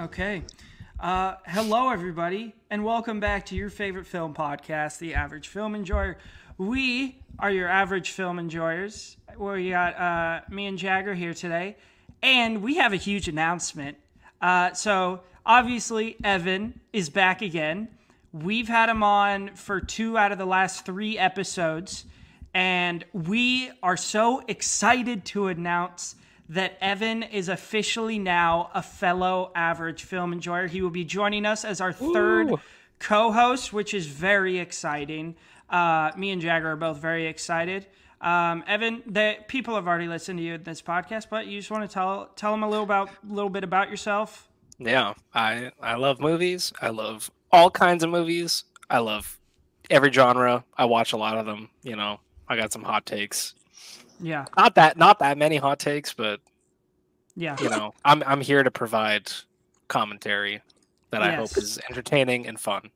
Okay. Hello, everybody, and welcome back to your favorite film podcast, The Average Film Enjoyer. We are your average film enjoyers. We got me and Jagger here today, and we have a huge announcement. So, obviously, Evan is back again. We've had him on for 2 out of the last 3 episodes, and we are so excited to announce that Evan is officially now a fellow average film enjoyer. He will be joining us as our third co-host, which is very exciting. Me and Jagger are both very excited. Evan, the people have already listened to you in this podcast, but you just want to tell them a little bit about yourself. Yeah, I love movies. I love all kinds of movies. I love every genre. I watch a lot of them. You know, I got some hot takes. Yeah. Not that many hot takes, but yeah, you know, I'm here to provide commentary that I hope is entertaining and fun.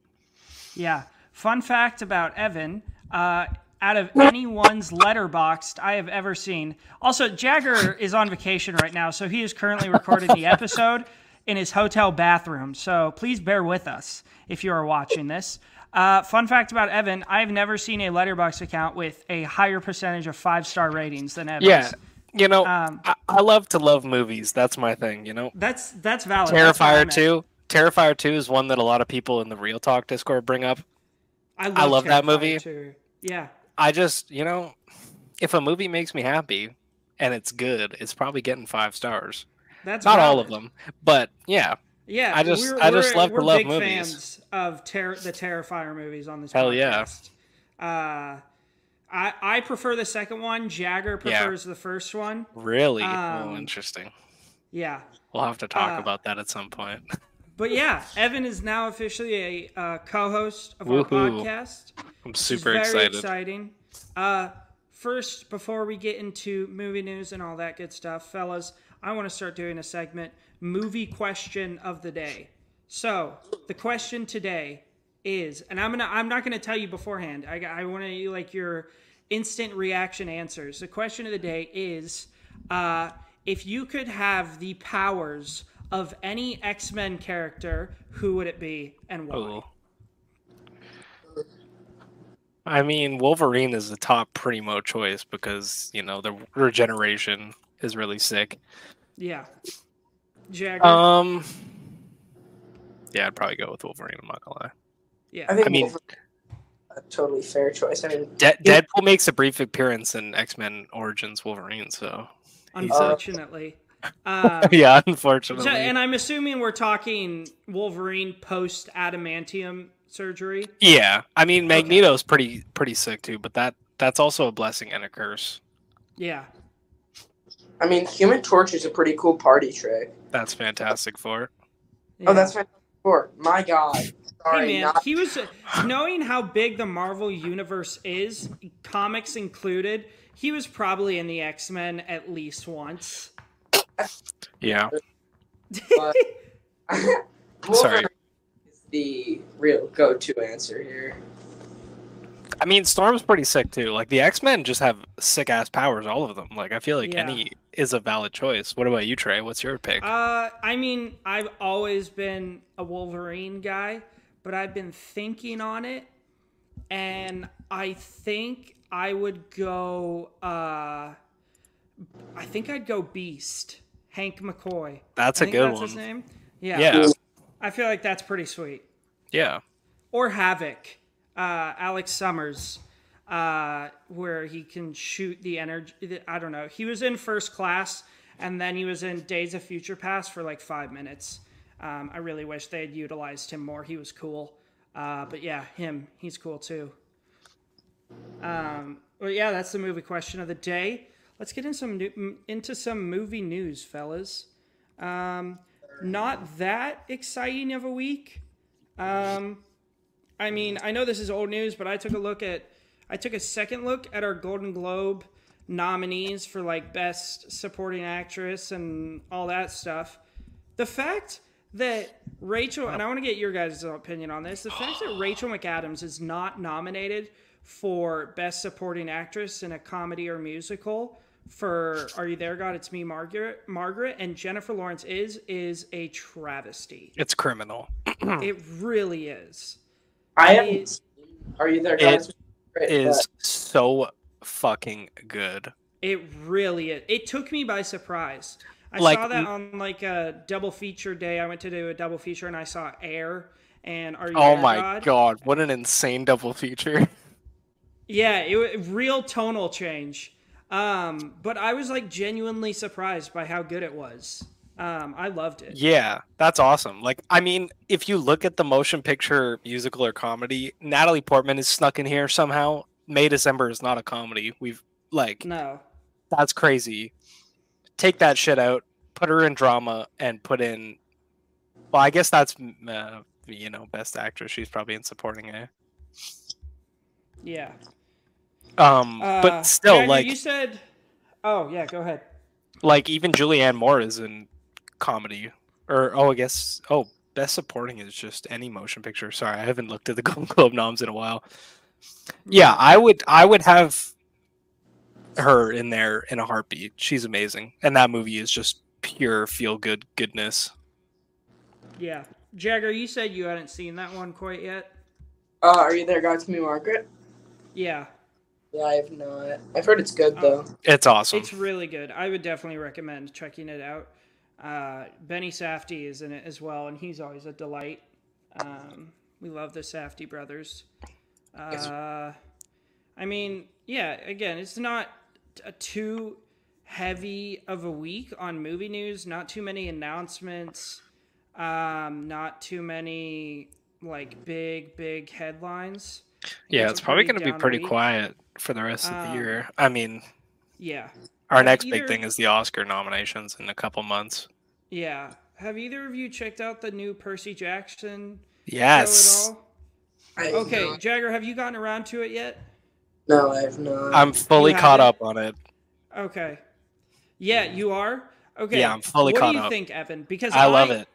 Yeah. Fun fact about Evan, out of anyone's Letterboxd I have ever seen. Also, Jagger is on vacation right now, so he is currently recording the episode in his hotel bathroom. So please bear with us if you are watching this. Fun fact about Evan, I've never seen a Letterboxd account with a higher percentage of 5-star ratings than Evan's. Yeah, you know, I love to love movies. That's my thing, you know? That's valid. Terrifier 2. Terrifier 2 is one that a lot of people in the Real Talk Discord bring up. I love that movie. Too. Yeah. I just, you know, if a movie makes me happy and it's good, it's probably getting 5 stars. That's not valid. all of them, but yeah. Yeah, I just love to love big movies. Fans of the Terrifier movies on this Hell podcast. Yeah. I prefer the second one. Jagger prefers the first one. Really? Interesting. Yeah. We'll have to talk about that at some point. But yeah, Evan is now officially a co-host of our podcast. I'm super excited. Very exciting. First, before we get into movie news and all that good stuff, fellas, I want to start doing a segment, Movie Question of the Day. So, the question today is, and I'm not gonna tell you beforehand. I want to like your instant reaction answers. The question of the day is, if you could have the powers of any X-Men character, who would it be and why? Oh. I mean, Wolverine is the top primo choice because, you know, the regeneration is really sick. Yeah. Jagger? Yeah, I'd probably go with Wolverine, I'm not gonna lie. Yeah. I mean a totally fair choice. I mean, Deadpool makes a brief appearance in X-Men Origins Wolverine, so... Unfortunately. Yeah, unfortunately. And I'm assuming we're talking Wolverine post-adamantium surgery? Yeah. I mean, Magneto's pretty sick, too, but that's also a blessing and a curse. Yeah. I mean, Human Torch is a pretty cool party trick. That's Fantastic Four. Yeah. Oh, that's Fantastic Four. My God. Sorry, hey, man, he was... knowing how big the Marvel Universe is, comics included, he was probably in the X-Men at least once. Yeah. But Sorry. Is the real go-to answer here. I mean, Storm's pretty sick, too. Like, the X-Men just have sick-ass powers, all of them. Like, I feel like any is a valid choice. What about you, Trey? What's your pick? I mean, I've always been a Wolverine guy, but I've been thinking on it, and I think I would go, I think I'd go Beast. Hank McCoy. That's a good one. That's his name? Yeah. Yeah. I feel like that's pretty sweet. Yeah. Or Havoc. Alex Summers, where he can shoot the energy. I don't know. He was in First Class, and then he was in Days of Future Past for like 5 minutes. I really wish they had utilized him more. He was cool. But yeah, he's cool too. Well, yeah, that's the movie question of the day. Let's get into some movie news, fellas. Not that exciting of a week. I mean, I know this is old news, but I took a second look at our Golden Globe nominees for like Best Supporting Actress and all that stuff. The fact that Rachel, and I want to get your guys' opinion on this, the fact that Rachel McAdams is not nominated for Best Supporting Actress in a comedy or musical for Are You There, God? It's Me, Margaret, and Jennifer Lawrence is a travesty. It's criminal. It really is. I haven't seen Are You There, God? It is so fucking good. It really is. It took me by surprise. I Like, saw that on like a double feature day. I went to do a double feature and I saw Air and Are You oh There, my God, what an insane double feature. Yeah, it was real tonal change. But I was like genuinely surprised by how good it was. I loved it. Yeah, that's awesome. Like, I mean, if you look at the motion picture, musical, or comedy, Natalie Portman is snuck in here somehow. May December is not a comedy. No. That's crazy. Take that shit out, put her in drama, and put in. Well, I guess that's best actress. She's probably in supporting it. Yeah. But still, Daniel, like you said. Oh yeah, go ahead. Like even Julianne Moore is in comedy, best supporting is just any motion picture. Sorry, I haven't looked at the Golden Globe noms in a while. Yeah, I would have her in there in a heartbeat. She's amazing, and that movie is just pure feel good goodness. Yeah, Jagger, you said you hadn't seen that one quite yet. Are You There, God? It's Me, Margaret? Yeah. Yeah, I have not. I've heard it's good though. It's awesome. It's really good. I would definitely recommend checking it out. Benny Safdie is in it as well, and he's always a delight. We love the Safdie brothers. I mean, yeah, again, it's not too heavy of a week on movie news. Not too many announcements. Not too many like big headlines. Yeah, it's probably going to be pretty quiet for the rest of the year. I mean, yeah. Our next big thing is the Oscar nominations in a couple months. Yeah. Have either of you checked out the new Percy Jackson Yes. show at all? Okay, Jagger, have you gotten around to it yet? No, I have not. I'm fully caught up on it. Okay. Yeah, you are? Okay. Yeah, I'm fully caught up. What do you think, Evan? Because I love it.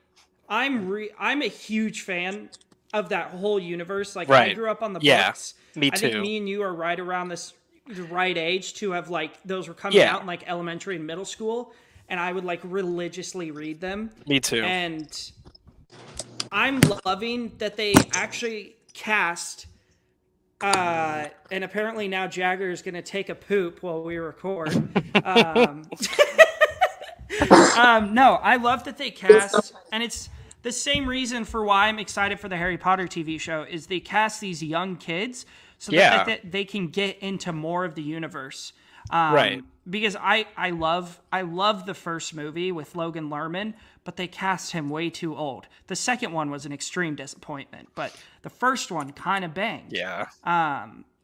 I'm a huge fan of that whole universe. Like, right. I grew up on the yeah, books. Me too. I think me and you are right around the right age to have, like, those were coming out in, like, elementary and middle school, and I would, like, religiously read them. Me too. And I'm loving that they actually cast, and apparently now Jagger is going to take a poop while we record. No, I love that they cast, and it's the same reason for why I'm excited for the Harry Potter TV show, is they cast these young kids so that they can get into more of the universe. Right. Because I love the first movie with Logan Lerman, but they cast him way too old. The second one was an extreme disappointment, but the first one kind of banged. Yeah.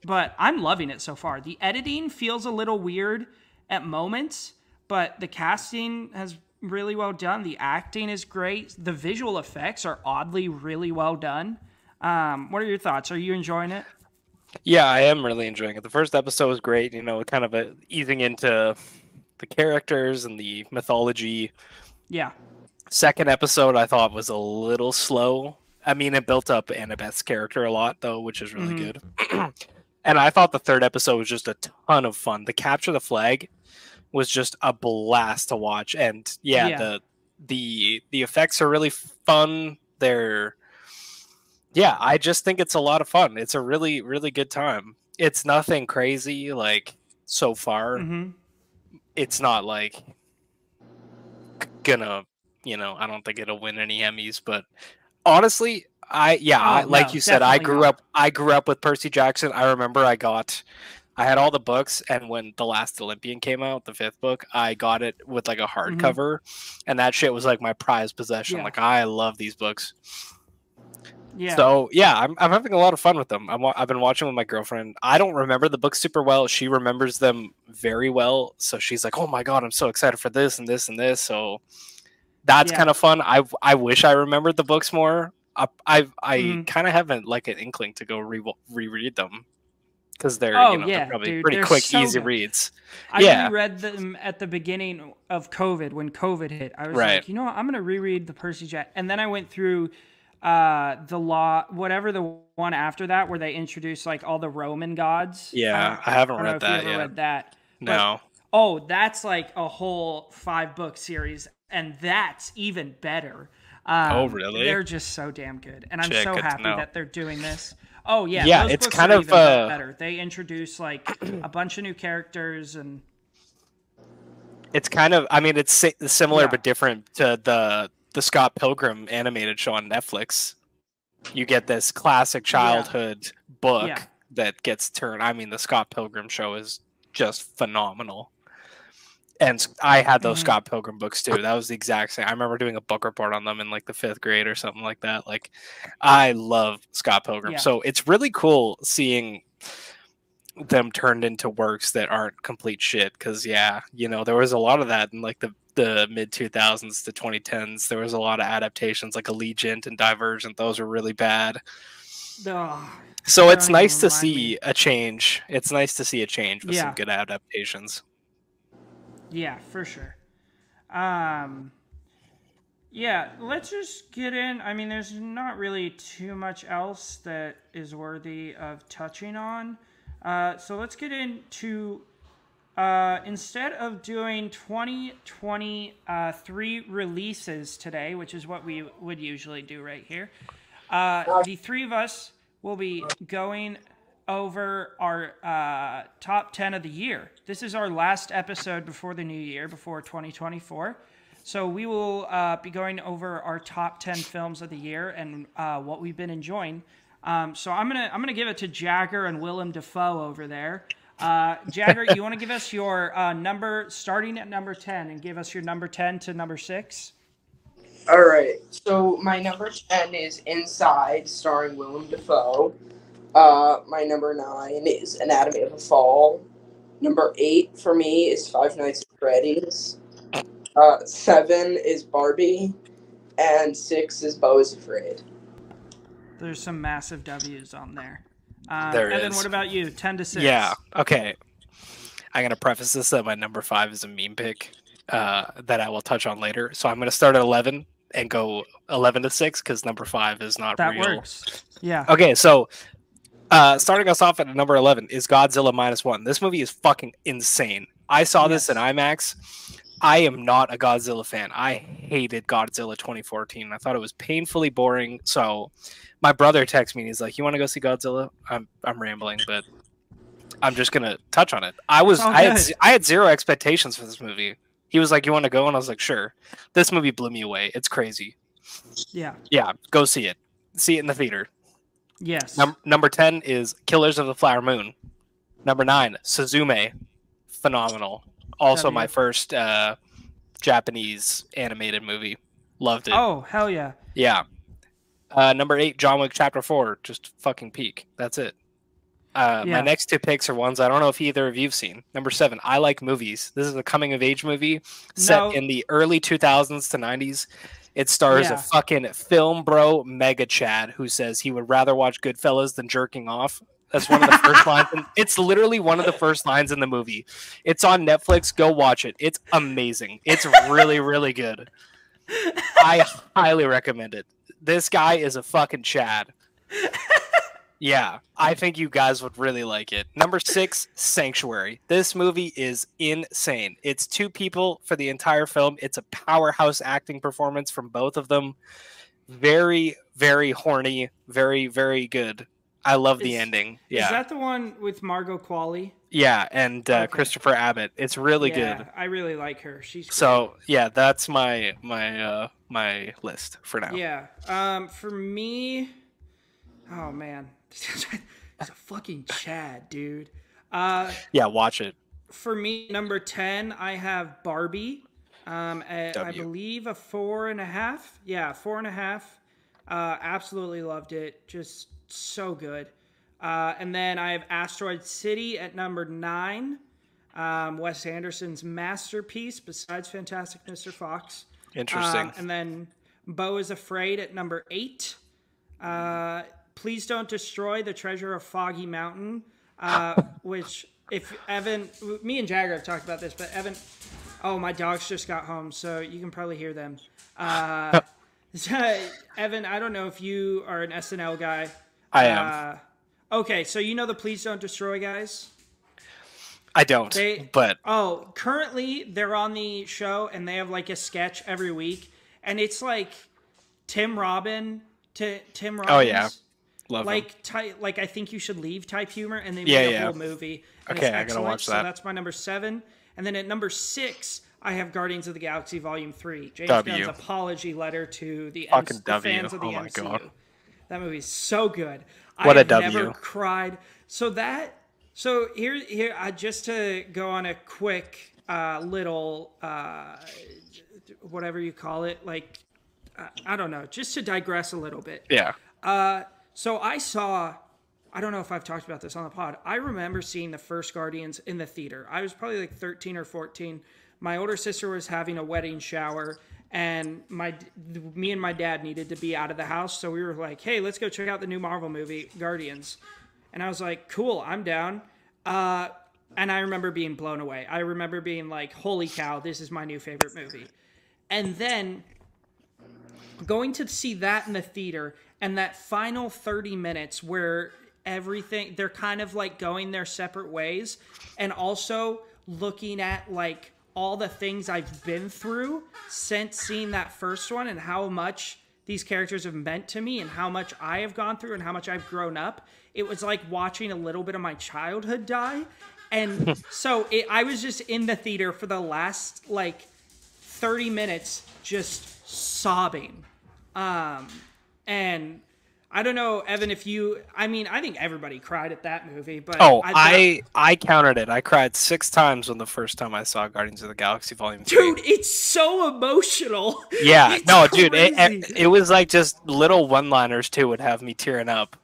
But I'm loving it so far. The editing feels a little weird at moments, but the casting has really well done. The acting is great. The visual effects are oddly really well done. What are your thoughts? Are you enjoying it? Yeah, I am really enjoying it. The first episode was great, kind of easing into the characters and the mythology. Yeah. Second episode I thought was a little slow. I mean, it built up Annabeth's character a lot, though, which is really good. And I thought the third episode was just a ton of fun. The Capture the Flag was just a blast to watch. And the effects are really fun. I just think it's a lot of fun. It's a really, really good time. It's nothing crazy, like, so far. It's not, like, gonna, I don't think it'll win any Emmys, but honestly, you said, I grew up with Percy Jackson. I remember I had all the books, and when The Last Olympian came out, the fifth book, I got it with, like, a hardcover, and that shit was, like, my prized possession. Like, I love these books. Yeah. So I'm having a lot of fun with them. I've been watching with my girlfriend. I don't remember the books super well. She remembers them very well. So she's like, "Oh my god, I'm so excited for this and this and this." So that's kind of fun. I wish I remembered the books more. I kind of haven't like an inkling to go reread them because they're they're probably pretty quick, easy reads. I reread them at the beginning of COVID when COVID hit. I was like, you know what? I'm gonna reread the Percy Jackson, and then I went through the one after that where they introduced like all the Roman gods. I haven't read that yet. Read that. No. Oh, that's like a whole 5-book series, and that's even better. Oh, really? They're just so damn good, and I'm Shit, so good to happy know. that they're doing this. Oh yeah, Yeah, those it's books kind are of even better. They introduce like a bunch of new characters, and it's kind of, I mean, it's similar Yeah. but different to the Scott Pilgrim animated show on Netflix. You get this classic childhood book Yeah. that gets turned. I mean, the Scott Pilgrim show is just phenomenal. And I had those Scott Pilgrim books too. That was the exact same. I remember doing a book report on them in like the 5th grade or something like that. Like, I love Scott Pilgrim. Yeah. So it's really cool seeing them turned into works that aren't complete shit. Because yeah, you know, there was a lot of that in like the mid 2000s to 2010s. There was a lot of adaptations like Allegiant and Divergent. Those were really bad. So it's nice to see a change. It's nice to see a change with some good adaptations. Yeah, for sure. Yeah, let's just get in. I mean, there's not really too much else that is worthy of touching on. So let's get into, instead of doing 2023 releases today, which is what we would usually do right here, the three of us will be going over our top 10 of the year. This is our last episode before the new year, before 2024. So we will be going over our top 10 films of the year and what we've been enjoying. So I'm gonna give it to Jagger and Willem Dafoe over there. Jagger, you want to give us your number starting at number 10 and give us your number 10 to number 6? All right. So my number 10 is Inside, starring Willem Dafoe. My number 9 is Anatomy of a Fall. Number 8 for me is Five Nights at Freddy's. 7 is Barbie, and 6 is Beau is Afraid. There's some massive W's on there. There Evan, is. what about you? 10 to 6. Yeah. Okay. I'm gonna preface this that my number 5 is a meme pick that I will touch on later. So I'm gonna start at 11 and go 11 to 6 because number 5 is not that real. Works. Yeah. Okay. So starting us off at number 11 is Godzilla -1. This movie is fucking insane. I saw this in IMAX. I am not a Godzilla fan. I hated Godzilla 2014. I thought it was painfully boring. So my brother texted me and he's like, "You want to go see Godzilla?" I'm rambling, but I'm just gonna touch on it. I had zero expectations for this movie. He was like, "You want to go?" And I was like, "Sure." This movie blew me away. It's crazy. Yeah. Yeah, go see it. See it in the theater. Yes. Number 10 is Killers of the Flower Moon. Number 9, Suzume. Phenomenal. Also my first Japanese animated movie. Loved it. Oh, hell yeah. Yeah. Number 8, John Wick Chapter 4. Just fucking peak. That's it. My next 2 picks are ones I don't know if either of you've seen. Number 7, I Like Movies. This is a coming-of-age movie set in the early 2000s to 90s. It stars a fucking film bro, Mega Chad, who says he would rather watch Goodfellas than jerking off. That's one of the first lines. It's literally one of the first lines in the movie. It's on Netflix. Go watch it. It's amazing. It's really, really good. I highly recommend it. This guy is a fucking Chad. Yeah, I think you guys would really like it. Number 6, Sanctuary. This movie is insane. It's 2 people for the entire film. It's a powerhouse acting performance from both of them. Very, very horny. Very, very good. I love the ending. Yeah. Is that the one with Margot Qualley? Yeah, and Christopher Abbott. It's really good. I really like her. She's great. So yeah, that's my list for now. Yeah. For me, oh man, it's a fucking Chad, dude. Yeah, watch it. For me, number 10, I have Barbie. I believe a 4.5. Yeah, 4.5. Absolutely loved it. Just so good. And then I have Asteroid City at number 9. Wes Anderson's masterpiece besides Fantastic Mr. Fox. Interesting. And then Beau is Afraid at number 8. Please Don't Destroy the Treasure of Foggy Mountain, which if Evan, me and Jagger have talked about this, but Evan, oh, my dogs just got home, so you can probably hear them. Evan, I don't know if you are an SNL guy. I am. Okay, so you know the Please Don't Destroy guys? I don't. But currently they're on the show and they have like a sketch every week, and it's like Tim Robbins. Oh yeah, love him. Like I Think You Should Leave type humor, and they Yeah, made a yeah. whole movie. And Okay, it's I excellent. gotta watch that. So that's my number 7, and then at number 6, I have Guardians of the Galaxy Volume 3. James W. Gunn's apology letter to the Fucking the W. fans of the Oh my MCU. God. That movie's so good. What I a have W. never cried. So here, just to go on a quick little whatever you call it, like I don't know, just to digress a little bit. Yeah. So I don't know if I've talked about this on the pod. I remember seeing the first Guardians in the theater. I was probably like 13 or 14. My older sister was having a wedding shower, and me and my dad needed to be out of the house. So we were like, hey, let's go check out the new Marvel movie, Guardians. And I was like, cool, I'm down. And I remember being blown away. I remember being like, holy cow, this is my new favorite movie. And then going to see that in the theater, and that final 30 minutes where they're kind of like going their separate ways, and also looking at like all the things I've been through since seeing that first one, and how much these characters have meant to me, and how much I have gone through, and how much I've grown up. It was like watching a little bit of my childhood die. And so I was just in the theater for the last like 30 minutes just sobbing. And I don't know, Evan, I think everybody cried at that movie, but I counted it. I cried 6 times when the first time I saw Guardians of the Galaxy Volume 3. Dude, it's so emotional. Yeah, It's no, dude, crazy. it was like just little one-liners too would have me tearing up.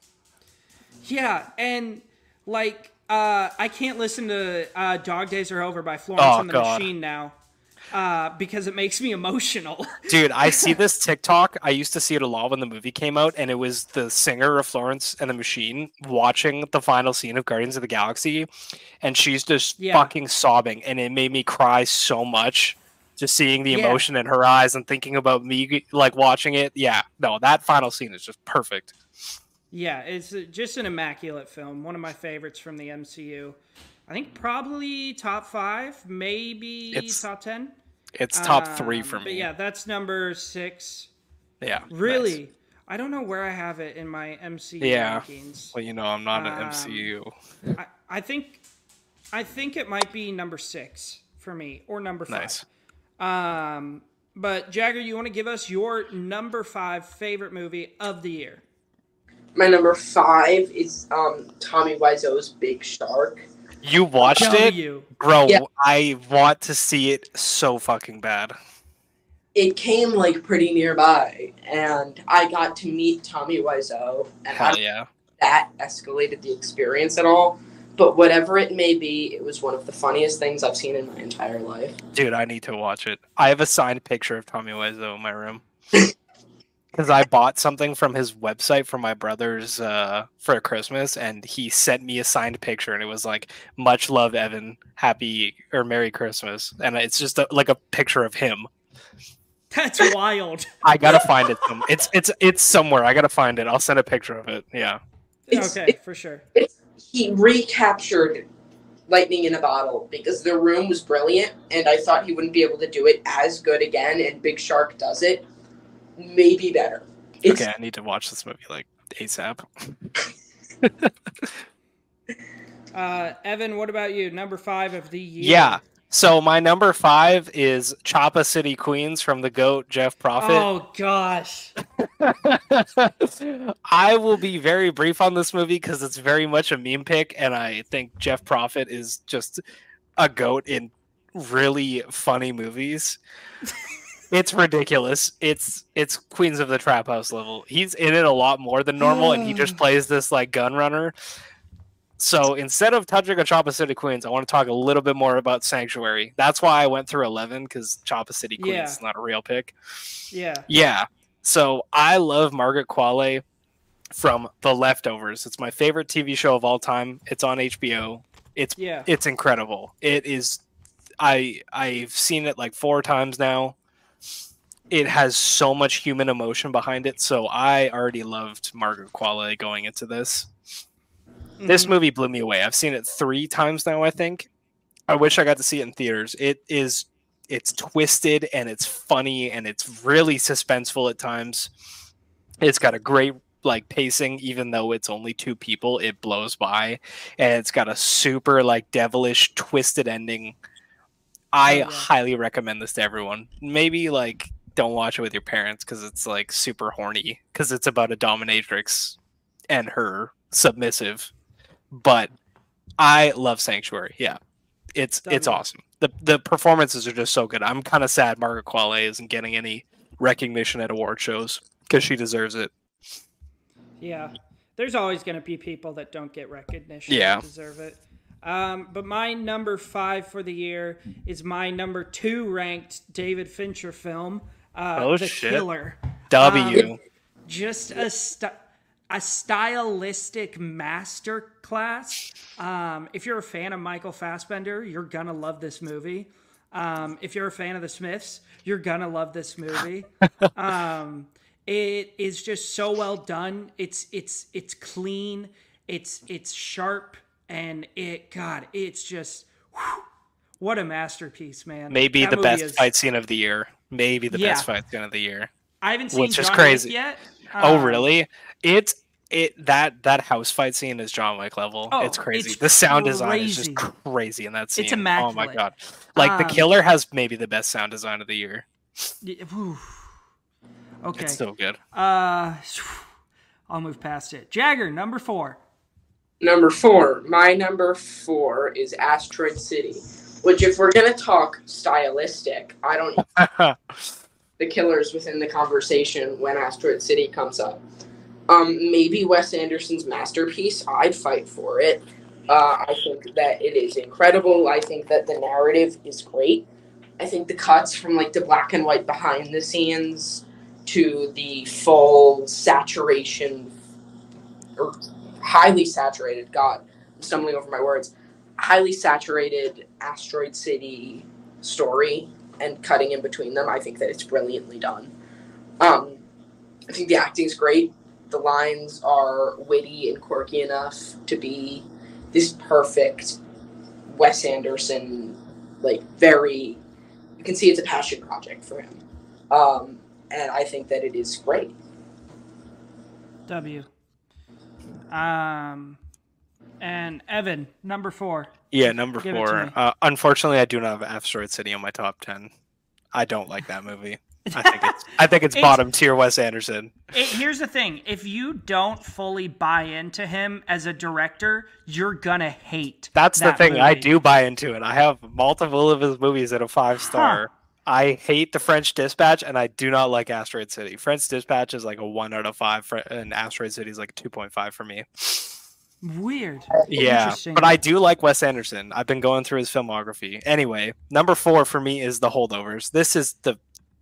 Yeah, and like I can't listen to Dog Days Are Over by Florence and the Machine now. Because it makes me emotional. Dude, I see this TikTok. I used to see it a lot when the movie came out, and it was the singer of Florence and the Machine watching the final scene of Guardians of the Galaxy, and she's just fucking sobbing, and it made me cry so much just seeing the emotion in her eyes and thinking about me like watching it. Yeah, no, that final scene is just perfect. Yeah, it's just an immaculate film. One of my favorites from the MCU. I think probably top 5, maybe top 10. It's top 3 for me. But yeah, that's number 6. Yeah. Really? Nice. I don't know where I have it in my MCU rankings. Well, I'm not an MCU. I think it might be number 6 for me, or number 5. Nice. But Jagger, you want to give us your number 5 favorite movie of the year? My number 5 is Tommy Wiseau's Big Shark. You watched it? Bro, yeah. I want to see it so fucking bad. It came like pretty nearby, and I got to meet Tommy Wiseau, and that escalated the experience at all. But whatever it may be, it was one of the funniest things I've seen in my entire life. Dude, I need to watch it. I have a signed picture of Tommy Wiseau in my room. Because I bought something from his website for my brother's for Christmas, and he sent me a signed picture, and it was like, "Much love, Evan. Happy or Merry Christmas." And it's just like a picture of him. That's wild. I gotta find it. It's somewhere. I gotta find it. I'll send a picture of it. Yeah. For sure. He recaptured lightning in a bottle because the room was brilliant, and I thought he wouldn't be able to do it as good again. And Big Shark does it. Maybe better. Okay, I need to watch this movie like ASAP. Evan, what about you? Number 5 of the year. Yeah. So my number 5 is Choppa City Queens from the GOAT, Jeff Prophet. Oh, gosh. I will be very brief on this movie because it's very much a meme pick, and I think Jeff Prophet is just a GOAT in really funny movies. It's ridiculous. It's Queens of the Trap House level. He's in it a lot more than normal, and he just plays this like gun runner. So instead of touching on Choppa City Queens, I want to talk a little bit more about Sanctuary. That's why I went through 11, because Choppa City Queens is not a real pick. Yeah. So I love Margaret Qualley from The Leftovers. It's my favorite TV show of all time. It's on HBO. It's incredible. It is. I've seen it like 4 times now. It has so much human emotion behind it, so I already loved Margaret Qualley going into this. Mm-hmm. This movie blew me away. I've seen it 3 times now, I think. I wish I got to see it in theaters. It's twisted and it's funny and it's really suspenseful at times. It's got a great like pacing, even though it's only two people, it blows by, and it's got a super like devilish twisted ending. I highly recommend this to everyone. Maybe like don't watch it with your parents because it's like super horny because it's about a dominatrix and her submissive. But I love Sanctuary. Yeah, it's awesome. The performances are just so good. I'm kind of sad Margaret Qualley isn't getting any recognition at award shows because she deserves it. Yeah, there's always going to be people that don't get recognition that deserve it. But my number 5 for the year is my number 2 ranked David Fincher film, The Killer. W. Just a stylistic masterclass. If you're a fan of Michael Fassbender, you're gonna love this movie. If you're a fan of the Smiths, you're gonna love this movie. It is just so well done. It's clean. It's sharp, and it's just what a masterpiece, man. Maybe the best fight scene of the year. Maybe the best fight scene of the year. I haven't seen John Wick yet. Oh really? That house fight scene is John Wick level. It's crazy. The sound design is just crazy in that scene. It's immaculate. Oh my god! Like The Killer has maybe the best sound design of the year. Okay, it's so good. I'll move past it. Jagger, number 4. Number 4. My number 4 is Asteroid City, which, if we're gonna talk stylistic, I don't. The Killer's within the conversation when Asteroid City comes up. Maybe Wes Anderson's masterpiece. I'd fight for it. I think that it is incredible. I think that the narrative is great. I think the cuts from like the black and white behind the scenes to the full saturation, or highly saturated, God, I'm stumbling over my words, highly saturated Asteroid City story and cutting in between them, I think that it's brilliantly done. I think the acting's great. The lines are witty and quirky enough to be this perfect Wes Anderson, like very, you can see it's a passion project for him. And I think that it is great. W. And Evan, number 4. Yeah, number 4. Unfortunately, I do not have Asteroid City on my top 10. I don't like that movie. I think it's bottom tier Wes Anderson. Here's the thing: if you don't fully buy into him as a director, you're gonna hate. That's that the thing. movie. I do buy into it. I have multiple of his movies at a 5-star. I hate The French Dispatch, and I do not like Asteroid City. French Dispatch is like a 1 out of 5, and Asteroid City is like a 2.5 for me. Weird. Yeah, but I do like Wes Anderson. I've been going through his filmography. Anyway, number 4 for me is The Holdovers. This is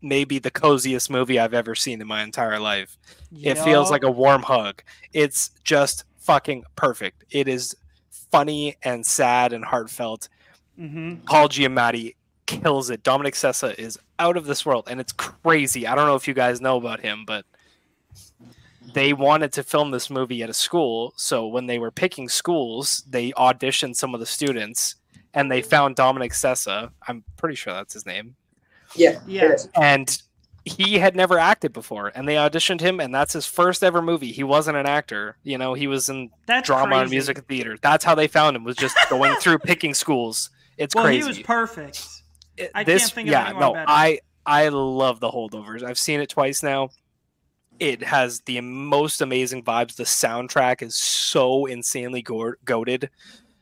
maybe the coziest movie I've ever seen in my entire life. It feels like a warm hug. It's just fucking perfect. It is funny and sad and heartfelt. Paul Giamatti kills it. Dominic Sessa is out of this world, and it's crazy. I don't know if you guys know about him, but they wanted to film this movie at a school, so when they were picking schools, they auditioned some of the students, and they found Dominic Sessa. I'm pretty sure that's his name. Yeah. And he had never acted before, and they auditioned him, and that's his first ever movie. He wasn't an actor. You know, he was in drama and music and theater. That's how they found him, was just going through picking schools. It's crazy. He was perfect. I can't think of anyone better. I love The Holdovers. I've seen it twice now. It has the most amazing vibes. The soundtrack is so insanely goated.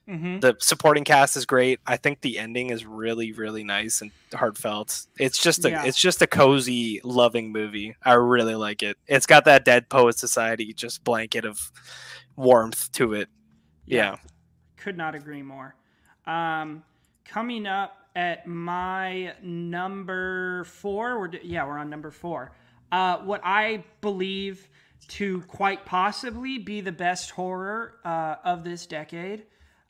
The supporting cast is great. I think the ending is really, really nice and heartfelt. It's just a cozy, loving movie. I really like it. It's got that Dead Poet Society just blanket of warmth to it. Yeah. Could not agree more. Coming up at my number 4, we're on number 4. What I believe to quite possibly be the best horror of this decade.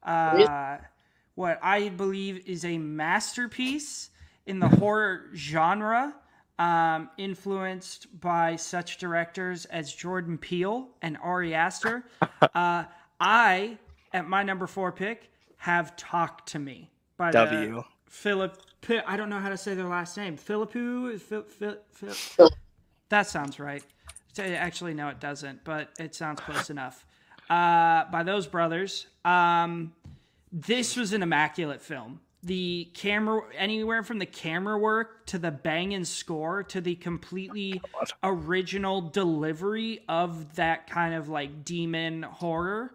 What I believe is a masterpiece in the horror genre, influenced by such directors as Jordan Peele and Ari Aster. I, at my number 4 pick, have Talk to Me. by W. Philip. I don't know how to say their last name. Philippou. That sounds right. Actually, no, it doesn't, but it sounds close enough. By those brothers. This was an immaculate film. The camera, anywhere from the camera work to the banging score to the completely original delivery of that kind of like demon horror,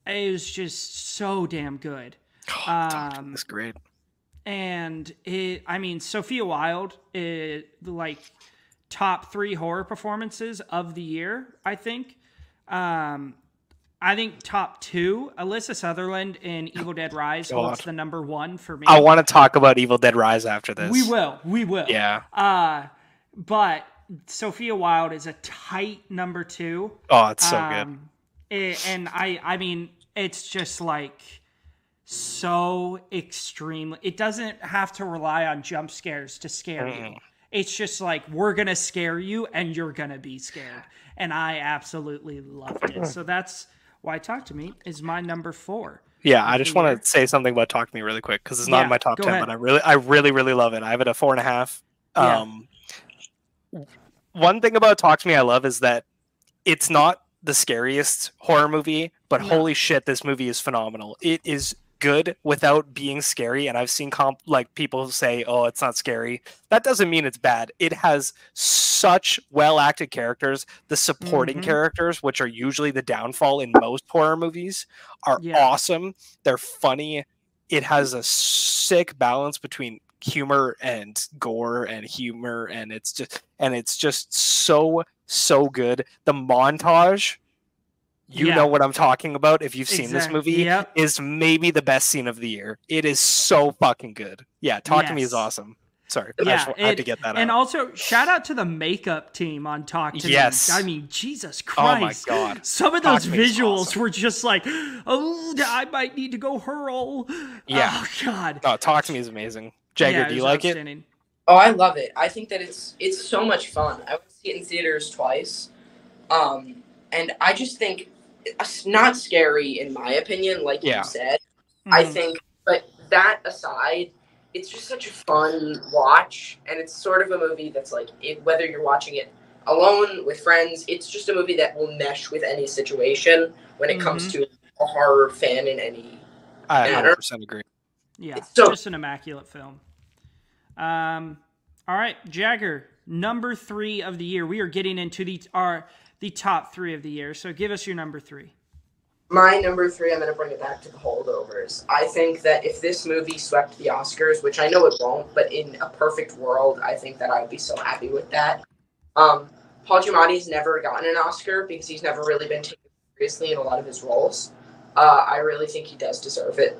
it was just so damn good. That's great. And Sophia Wilde, like top 3 horror performances of the year, I think. I think top 2, Alyssa Sutherland in Evil Dead Rise holds the number 1 for me. I want to talk about Evil Dead Rise after this. We will. Yeah. But Sophia Wilde is a tight number 2. Oh, it's so good. It's just like so extremely. It doesn't have to rely on jump scares to scare you. It's just like, we're going to scare you and you're going to be scared. And I absolutely loved it. So that's why Talk to Me is my number 4. Yeah, I just want to say something about Talk to Me really quick, because it's not in my top 10, ahead. but I really love it. I have it at 4.5. One thing about Talk to Me I love is that it's not the scariest horror movie, but holy shit, this movie is phenomenal. It is good without being scary, and I've seen people say, oh, it's not scary. That doesn't mean it's bad. It has such well acted characters. The supporting characters, which are usually the downfall in most horror movies, are awesome. They're funny. It has a sick balance between humor and gore and humor, and it's just so good. The montage, you know what I'm talking about if you've seen this movie, is maybe the best scene of the year. It is so fucking good. Yeah, Talk to Me is awesome. Sorry, I had to get that out. And also, shout out to the makeup team on Talk to Me. I mean, Jesus Christ. Oh my God. Some of those visuals were just like, oh, I might need to go hurl. Yeah. Oh, God. No, Talk to Me is amazing. Jagger, do you like it? Oh, I love it. I think that it's so much fun. I went to see it in theaters twice. And I just think it's not scary, in my opinion, like you said. I think, but that aside, it's just such a fun watch, and it's sort of a movie that's like, whether you're watching it alone, with friends, it's just a movie that will mesh with any situation when it comes to a horror fan in any manner. 100% agree. Yeah, just an immaculate film. All right, Jagger, number 3 of the year. We are getting into the top 3 of the year, so give us your number 3. My number 3, I'm going to bring it back to The Holdovers. I think that if this movie swept the Oscars, which I know it won't, but in a perfect world, I think that I'd be so happy with that. Paul Giamatti's never gotten an Oscar because he's never really been taken seriously in a lot of his roles. I really think he does deserve it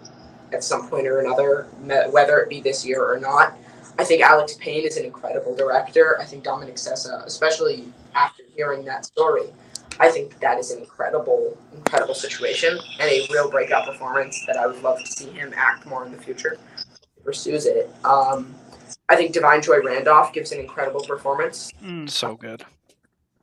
at some point or another, whether it be this year or not. I think Alex Payne is an incredible director. I think Dominic Sessa, especially after hearing that story, I think that is an incredible situation and a real breakout performance that I would love to see him act more in the future. He pursues it. I think Divine Joy Randolph gives an incredible performance. So good.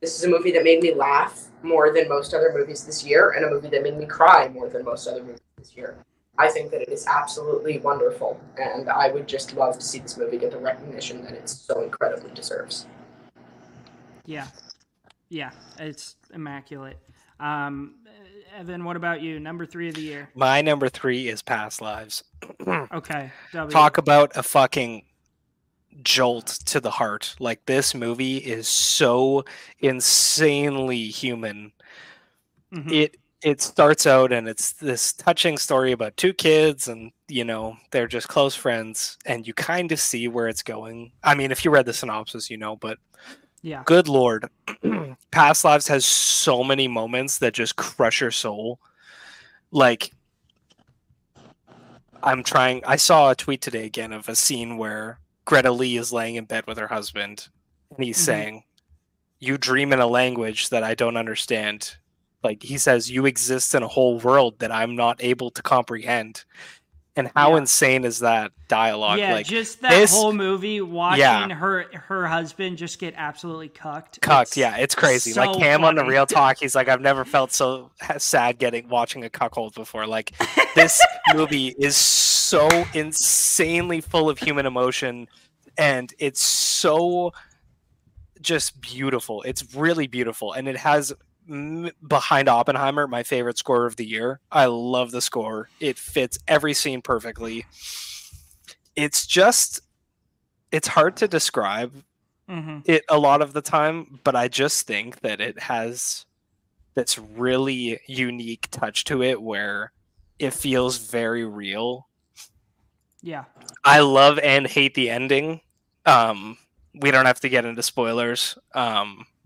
This is a movie that made me laugh more than most other movies this year, and a movie that made me cry more than most other movies this year. I think that it is absolutely wonderful, and I would just love to see this movie get the recognition that it so incredibly deserves. Yeah, it's immaculate. Evan, what about you? Number 3 of the year. My number 3 is Past Lives. Okay. Talk about a fucking jolt to the heart. Like, this movie is so insanely human. It starts out and it's this touching story about 2 kids and, they're just close friends, and you kind of see where it's going. I mean, if you read the synopsis, but yeah, good Lord. Past Lives has so many moments that just crush your soul. Like, I saw a tweet today again of a scene where Greta Lee is laying in bed with her husband, and he's saying, "You dream in a language that I don't understand." Like, he says, "You exist in a whole world that I'm not able to comprehend." And how Yeah. insane is that dialogue? Yeah, Like just that this, whole movie, watching her husband just get absolutely cucked. Yeah, it's crazy. So Like Cam on the funny. Real Talk, he's like, I've never felt so sad watching a cuckold before. Like this movie is so insanely full of human emotion, and it's so just beautiful. It's really beautiful, and it has behind Oppenheimer my favorite score of the year. I love the score. It fits every scene perfectly. It's just it's hard to describe it a lot of the time, but I just think that it has this really unique touch to it where it feels very real. Yeah. I love and hate the ending. We don't have to get into spoilers.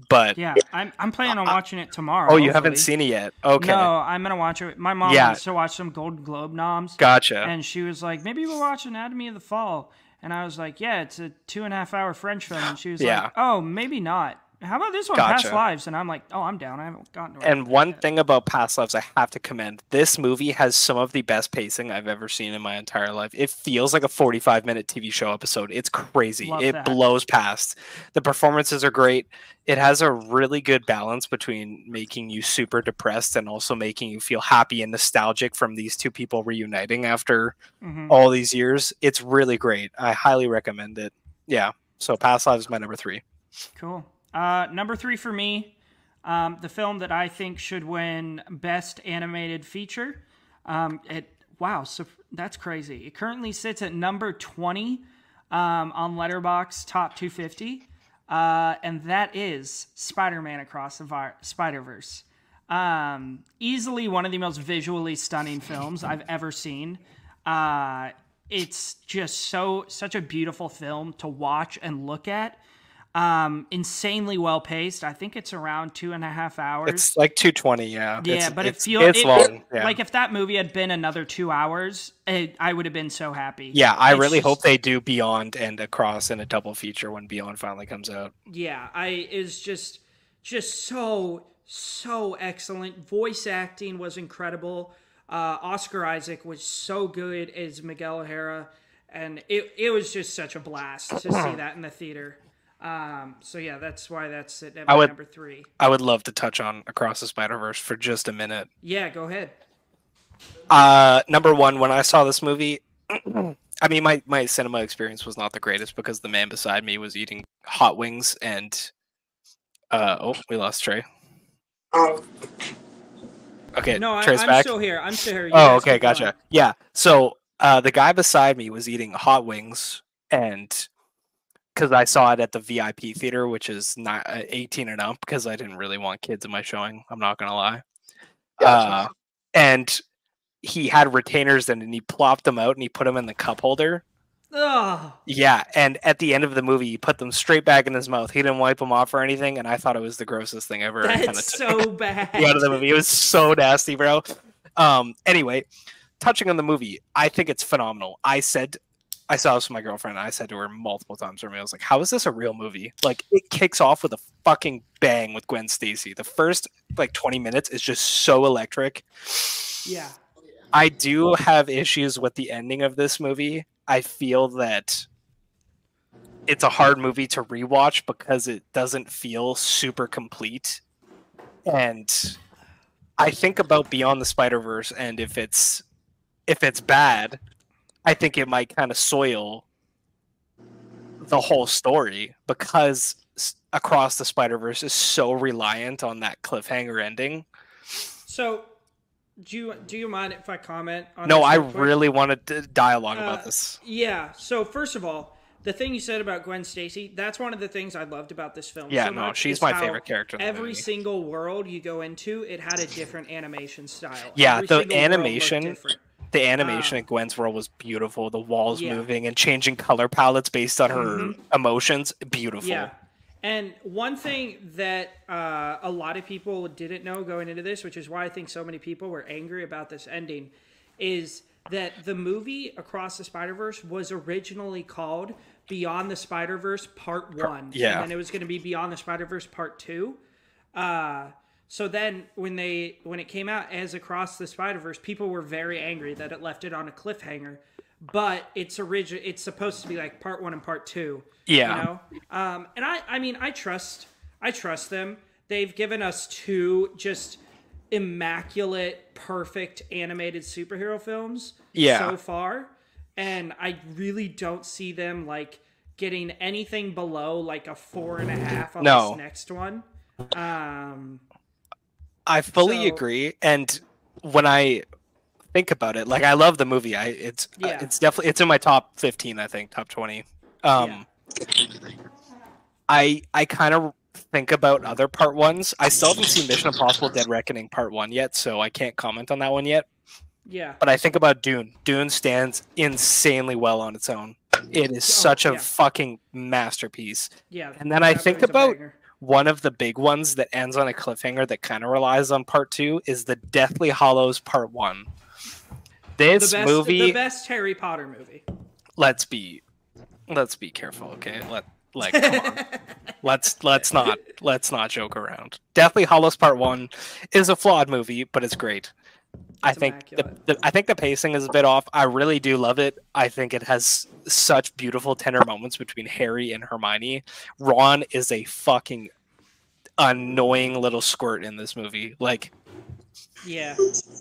But Yeah, I'm planning on watching it tomorrow. Oh, you hopefully. haven't seen it yet? Okay. No, I'm gonna watch it. My mom wants to watch some Golden Globe noms. Gotcha. And she was like, maybe we'll watch Anatomy of the Fall. And I was like, yeah, it's a 2.5 hour French film. And she was like, oh, maybe not. How about this one, Past Lives? And I'm like, oh, I'm down. I haven't gotten to it. And one thing about Past Lives I have to commend. This movie has some of the best pacing I've ever seen in my entire life. It feels like a 45-minute TV show episode. It's crazy. It blows past. The performances are great. It has a really good balance between making you super depressed and also making you feel happy and nostalgic from these two people reuniting after all these years. It's really great. I highly recommend it. Yeah. So Past Lives is my number 3. Cool. Number 3 for me, the film that I think should win Best Animated Feature. So that's crazy. It currently sits at number 20 on Letterboxd Top 250, and that is Spider-Man Across the Spider-Verse. Easily one of the most visually stunning films I've ever seen. It's just such a beautiful film to watch and look at. Insanely well paced. I think it's around 2.5 hours. It's like 220, yeah. Yeah, but it's long. Yeah. Like if that movie had been another 2 hours, I would have been so happy. Yeah, I really hope they do Beyond and Across in a double feature when Beyond finally comes out. Yeah, is just so excellent. Voice acting was incredible. Oscar Isaac was so good as Miguel O'Hara, and it was just such a blast to see that in the theater. So yeah, that's why that's at number 3. I would love to touch on Across the Spider-Verse for just a minute. Yeah, go ahead. Number 1, when I saw this movie, I mean, my cinema experience was not the greatest because the man beside me was eating hot wings and we lost Trey. Oh. Okay, no, Trey's I'm back. still here. I'm still here. Oh, okay, gotcha. Yeah, so the guy beside me was eating hot wings and because I saw it at the VIP theater, which is not 18 and up, because I didn't really want kids in my showing. I'm not gonna lie. Gotcha. And he had retainers in, and he plopped them out, and he put them in the cup holder. Oh. Yeah, and at the end of the movie, he put them straight back in his mouth. He didn't wipe them off or anything, and I thought it was the grossest thing ever. That's so bad. Out of the movie, it was so nasty, bro. Anyway, touching on the movie, I think it's phenomenal. I saw this with my girlfriend, and I said to her multiple times, I was like, how is this a real movie? Like, it kicks off with a fucking bang with Gwen Stacy. The first, 20 minutes is just so electric. Yeah. I do have issues with the ending of this movie. I feel that it's a hard movie to rewatch because it doesn't feel super complete. And I think about Beyond the Spider-Verse, and if it's bad, I think it might kind of soil the whole story because Across the Spider-Verse is so reliant on that cliffhanger ending. So, do you mind if I comment on No, this I real quick? really wanted to dialogue about this. Yeah. So, first of all, the thing you said about Gwen Stacy, that's one of the things I loved about this film. Yeah, so no, much, she's is my how favorite character in the every movie. single world you go into, it had a different animation style. Yeah, Every the single world looked animation. different. The animation in Gwen's world was beautiful. The walls moving and changing color palettes based on her emotions. Beautiful. Yeah. And one thing that a lot of people didn't know going into this, which is why I think so many people were angry about this ending, is that the movie Across the Spider-Verse was originally called Beyond the Spider-Verse Part 1. Yeah. And then it was going to be Beyond the Spider-Verse Part 2. So then when it came out as Across the Spider-Verse, people were very angry that it left it on a cliffhanger. But it's supposed to be like part 1 and part 2. Yeah. You know? And I mean I trust them. They've given us 2 just immaculate, perfect animated superhero films so far. And I really don't see them like getting anything below like a 4.5 on this next one. I fully agree, and when I think about it, like I love the movie. It's definitely in my top 15, I think, top 20. I kind of think about other part 1s. I still haven't seen Mission Impossible: Dead Reckoning Part 1 yet, so I can't comment on that one yet. Yeah. But I think about Dune. Dune stands insanely well on its own. It is such a fucking masterpiece. Yeah. And then I think about one of the big ones that ends on a cliffhanger that kind of relies on part 2 is the Deathly Hallows Part 1. This movie, the best Harry Potter movie. Let's be careful, okay? Come on. let's not joke around. Deathly Hallows Part 1 is a flawed movie, but it's great. I think the pacing is a bit off. I really do love it. I think it has such beautiful tender moments between Harry and Hermione. Ron is a fucking annoying little squirt in this movie. Like, yeah,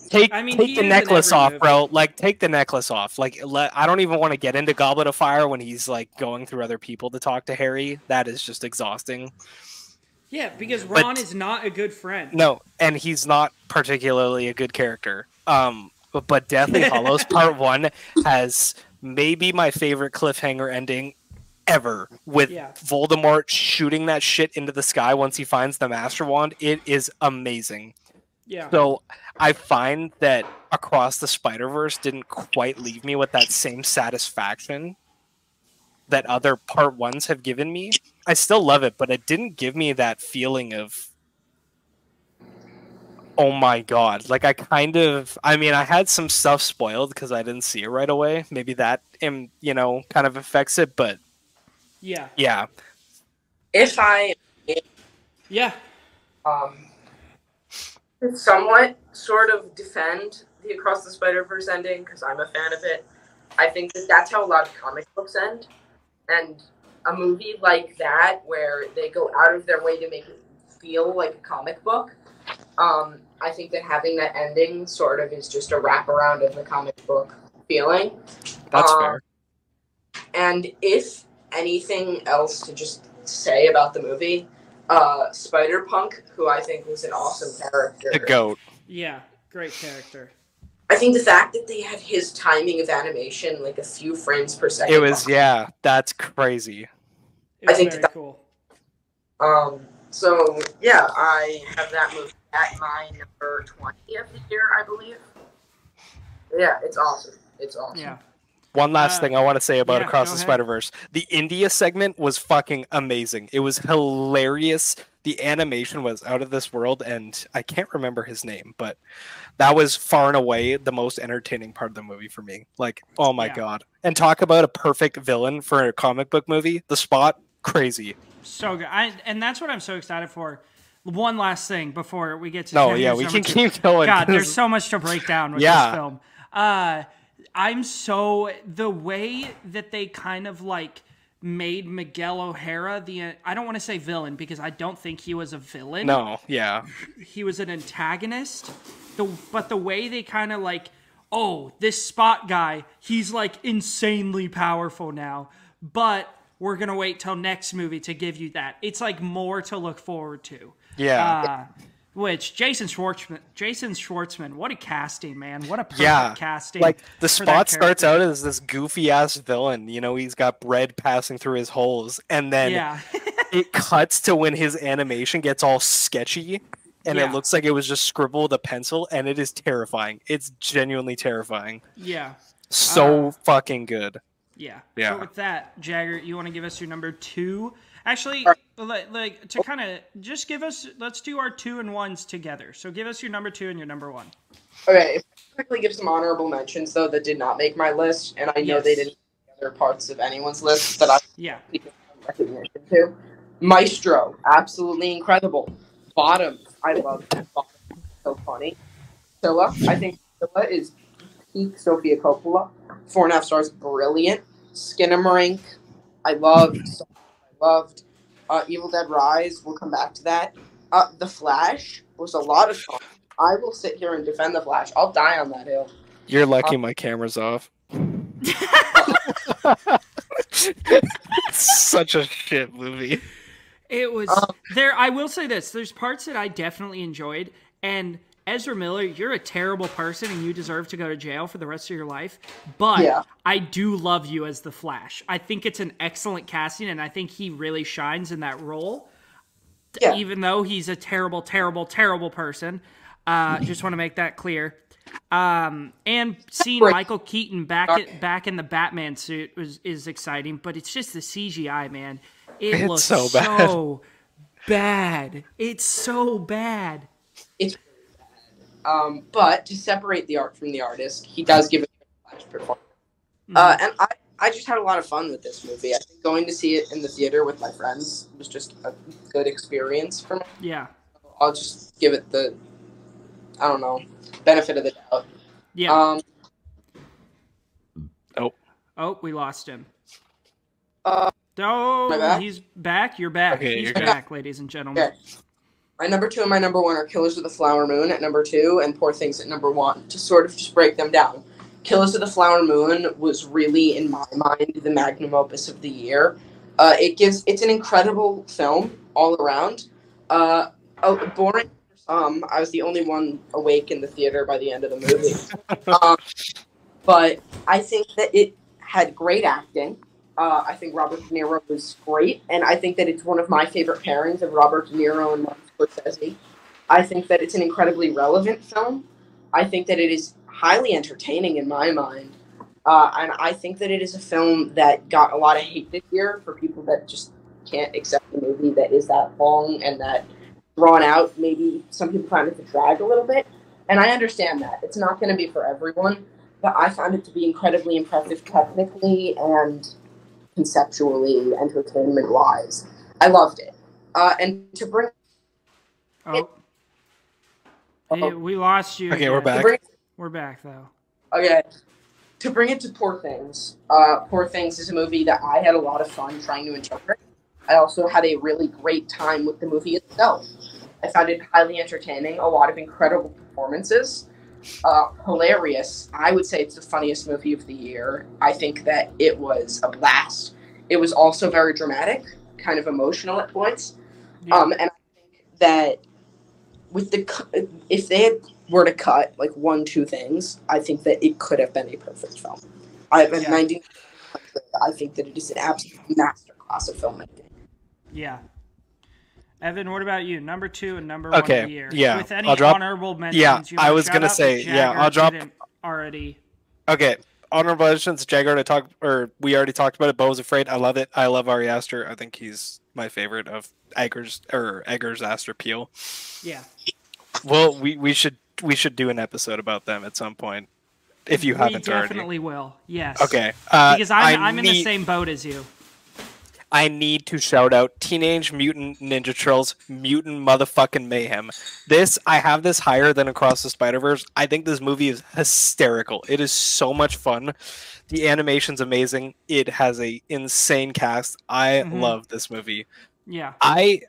take the necklace off, bro. Like, take the necklace off. Like, I don't even want to get into Goblet of Fire when he's like going through other people to talk to Harry. That is just exhausting. Yeah, because Ron is not a good friend. No, and he's not particularly a good character. But Deathly Hallows Part 1 has maybe my favorite cliffhanger ending ever, with Voldemort shooting that shit into the sky once he finds the Master Wand. It is amazing. Yeah. So I find that Across the Spider-Verse didn't quite leave me with that same satisfaction that other part 1s have given me. I still love it, but it didn't give me that feeling of, oh my god. Like, I had some stuff spoiled because I didn't see it right away. Maybe that, kind of affects it, but yeah. If I somewhat sort of defend the Across the Spider-Verse ending, because I'm a fan of it, I think that's how a lot of comic books end. And a movie like that, where they go out of their way to make it feel like a comic book, I think that having that ending sort of is just a wraparound of the comic book feeling. That's fair. And if anything else to just say about the movie, Spider-Punk, who I think was an awesome character. The GOAT. Yeah, great character. I think the fact that they had his timing of animation like a few frames per second. It was, that's crazy. I think very cool. So, yeah, I have that movie at my number 20 of the year, I believe. Yeah, it's awesome. It's awesome. Yeah. One last thing I want to say about Across the Spider-Verse. The India segment was fucking amazing. It was hilarious. The animation was out of this world, and I can't remember his name, but that was far and away the most entertaining part of the movie for me. Like, oh my god. And talk about a perfect villain for a comic book movie. The Spot, crazy. So good. And that's what I'm so excited for. One last thing before we get to we can keep going. God, there's so much to break down with this film. The way that they kind of like made Miguel O'Hara I don't want to say villain, because I don't think he was a villain. No, yeah. He was an antagonist. But the way they kind of like, oh, this Spot guy, he's like insanely powerful now, but we're going to wait till next movie to give you that. It's like more to look forward to. Yeah. Which Jason Schwartzman, what a casting, man! What a perfect casting. Like, the Spot starts out as this goofy ass villain. He's got bread passing through his holes, and then it cuts to when his animation gets all sketchy, and it looks like it was just scribbled with a pencil, and it is terrifying. It's genuinely terrifying. Yeah. So fucking good. Yeah. So with that, Jagger, you want to give us your number 2? Actually, like to kind of just give us, let's do our 2 and 1s together. So give us your number 2 and your number 1. Okay, if I quickly give some honorable mentions, though, that did not make my list, and I know they didn't make other parts of anyone's list that I give some recognition to. Maestro, absolutely incredible. Bottom, I love it. So funny. Scylla, I think Scylla is peak Sofia Coppola. 4.5 stars, brilliant. Skinamarink, I loved. Evil Dead Rise, we'll come back to that. The Flash was a lot of fun. I will sit here and defend The Flash. I'll die on that hill. You're lucky my camera's off. Such a shit movie. It was there. I will say this: there's parts that I definitely enjoyed, and Ezra Miller, you're a terrible person, and you deserve to go to jail for the rest of your life. But I do love you as the Flash. I think it's an excellent casting, and I think he really shines in that role. Yeah. Even though he's a terrible, terrible, terrible person. Just want to make that clear. And seeing Michael Keaton back in the Batman suit is exciting, but it's just the CGI, man. It looks so bad. It's so bad. It's really bad. But to separate the art from the artist, he does give it a Flash performance. And I just had a lot of fun with this movie. I think going to see it in the theater with my friends was just a good experience for me. Yeah. I'll just give it the, I don't know, benefit of the doubt. Yeah. Oh, we lost him. He's back. You're back. Okay, he's back, ladies and gentlemen. Okay. My number 2 and my number 1 are Killers of the Flower Moon at number 2 and Poor Things at number 1. To sort of just break them down. Killers of the Flower Moon was really, in my mind, the magnum opus of the year. It's an incredible film all around. Boring for some. I was the only one awake in the theater by the end of the movie. But I think that it had great acting. I think Robert De Niro was great, and I think that it's one of my favorite pairings of Robert De Niro and Martin Scorsese. I think that it's an incredibly relevant film. I think that it is highly entertaining in my mind, and I think that it is a film that got a lot of hate this year for people that just can't accept the movie that is that long and that drawn out. Maybe some people find it to drag a little bit, and I understand that. It's not going to be for everyone, but I found it to be incredibly impressive technically and conceptually, entertainment-wise. I loved it. And to bring... we lost you. Okay, we're back. We're back, though. Okay. To bring it to Poor Things. Poor Things is a movie that I had a lot of fun trying to interpret. I also had a really great time with the movie itself. I found it highly entertaining, a lot of incredible performances. Hilarious. I would say it's the funniest movie of the year. I think that it was a blast. It was also very dramatic, kind of emotional at points. Yeah. And I think that with if they were to cut like 1-2 things, I think that it could have been a perfect film. I think that it is an absolute masterclass of filmmaking. Yeah. Evan, what about you? Number 2 and number 1 of the year. Yeah. With any honorable mentions. Yeah, I was gonna say. I'll drop already. Okay, honorable mentions. We already talked about it. Bo was Afraid. I love it. I love Ari Aster. I think he's my favorite of Eggers Aster Peel. Yeah. Well, we should do an episode about them at some point. If you haven't already. We definitely will. Yes. Okay. Because I'm in the same boat as you. I need to shout out Teenage Mutant Ninja Turtles Mutant Motherfucking Mayhem. I have this higher than Across the Spider-Verse. I think this movie is hysterical. It is so much fun. The animation's amazing. It has a insane cast. I love this movie. Yeah. I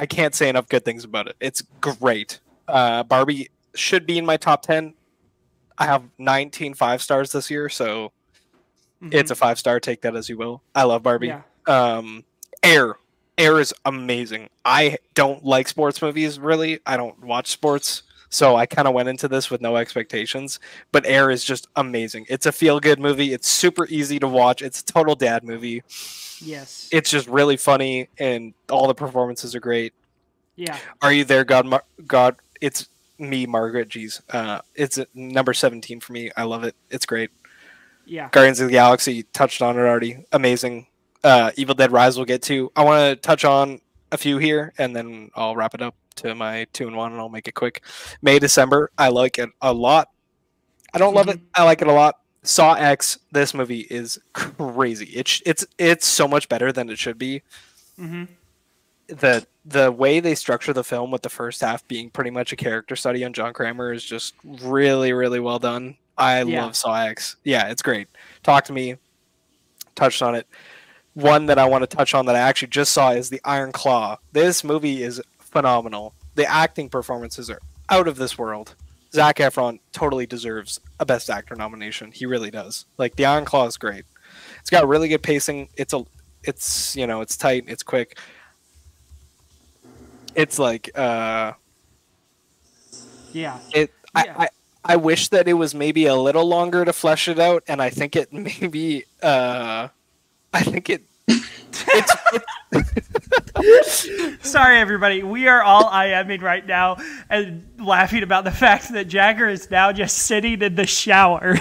can't say enough good things about it. It's great. Barbie should be in my top 10. I have 19 5-stars this year, so it's a 5-star. Take that as you will. I love Barbie. Yeah. Air is amazing. I don't like sports movies, really. I don't watch sports, so I kind of went into this with no expectations. But Air is just amazing. It's a feel-good movie. It's super easy to watch. It's a total dad movie. Yes. It's just really funny, and all the performances are great. Yeah. Are You There, God? It's me, Margaret. Geez. It's number 17 for me. I love it. It's great. Yeah. Guardians of the Galaxy, touched on it already. Amazing. Evil Dead Rise we'll get to. I want to touch on a few here, and then I'll wrap it up to my 2 and 1, and I'll make it quick. May, December, I like it a lot. I don't love it. I like it a lot. Saw X, this movie is crazy. It's so much better than it should be. the way they structure the film with the first half being pretty much a character study on John Kramer is just really, really well done. I love Saw X. Yeah, it's great. Talk to Me, touched on it. One that I want to touch on that I actually just saw is The Iron Claw. This movie is phenomenal. The acting performances are out of this world. Zac Efron totally deserves a Best Actor nomination. He really does. Like, The Iron Claw is great. It's got really good pacing. It's tight. It's quick. It's like I wish that it was maybe a little longer to flesh it out, and I think it maybe Sorry, everybody. We are all IMing right now and laughing about the fact that Jagger is now just sitting in the shower.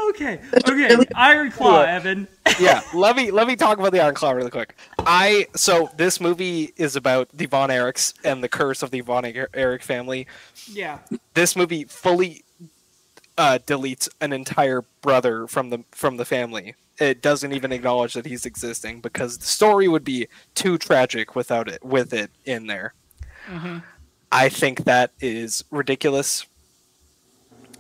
Okay. Iron Claw, Evan. Yeah, let me talk about the Iron Claw really quick. So this movie is about the Von Erichs and the curse of the Von Erich family. Yeah. This movie fully deletes an entire brother from the family. It doesn't even acknowledge that he's existing because the story would be too tragic with it in there. Mm-hmm. I think that is ridiculous.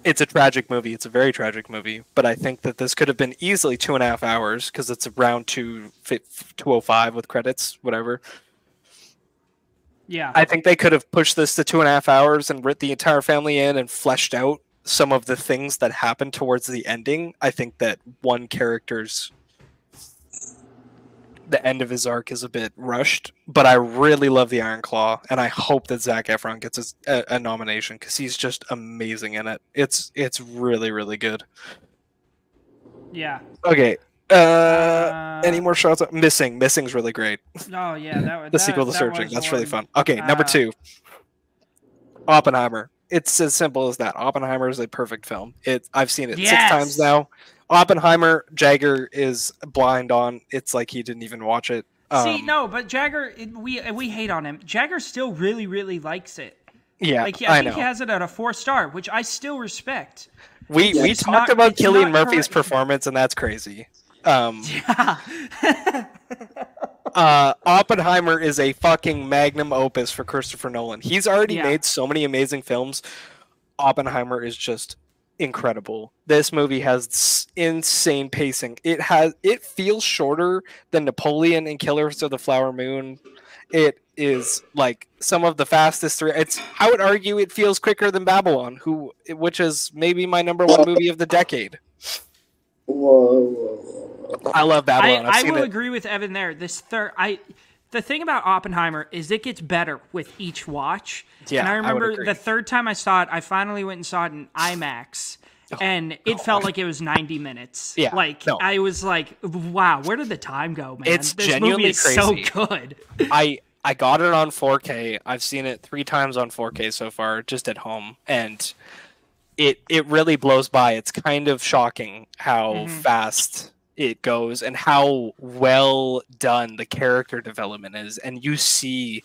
It's a tragic movie. It's a very tragic movie. But I think that this could have been easily 2.5 hours because it's around 2:05 with credits, whatever. Yeah. I think they could have pushed this to 2.5 hours and writ the entire family in and fleshed out some of the things that happened towards the ending. I think that one character's the end of his arc is a bit rushed, but I really love the Iron Claw, and I hope that Zac Efron gets a nomination because he's just amazing in it. It's really, really good. Yeah. Okay. Any more shots? Missing's really great. Oh yeah, the sequel to Searching. That's really fun. Okay, number 2. Oppenheimer. It's as simple as that. Oppenheimer is a perfect film. I've seen it 6 times now. Oppenheimer, Jagger is blind on. It's like he didn't even watch it. See, no, but Jagger, we hate on him. Jagger still really, really likes it. Yeah, I think he has it at a 4-star, which I still respect. We talked about Cillian Murphy's performance, and that's crazy. Oppenheimer is a fucking magnum opus for Christopher Nolan. He's already made so many amazing films. Oppenheimer is just incredible. This movie has insane pacing. It feels shorter than Napoleon and Killers of the Flower Moon. It is like some of the fastest. I would argue it feels quicker than Babylon, which is maybe my number 1 movie of the decade. Whoa. I love Babylon. I will agree with Evan there. The thing about Oppenheimer is it gets better with each watch. Yeah, and I remember the third time I saw it, I finally went and saw it in IMAX, and it felt like it was 90 minutes. Yeah, I was like, wow, where did the time go, man? It's this genuinely movie is crazy. So good. I got it on 4K. I've seen it 3 times on 4K so far, just at home, and it really blows by. It's kind of shocking how fast it goes and how well done the character development is, and you see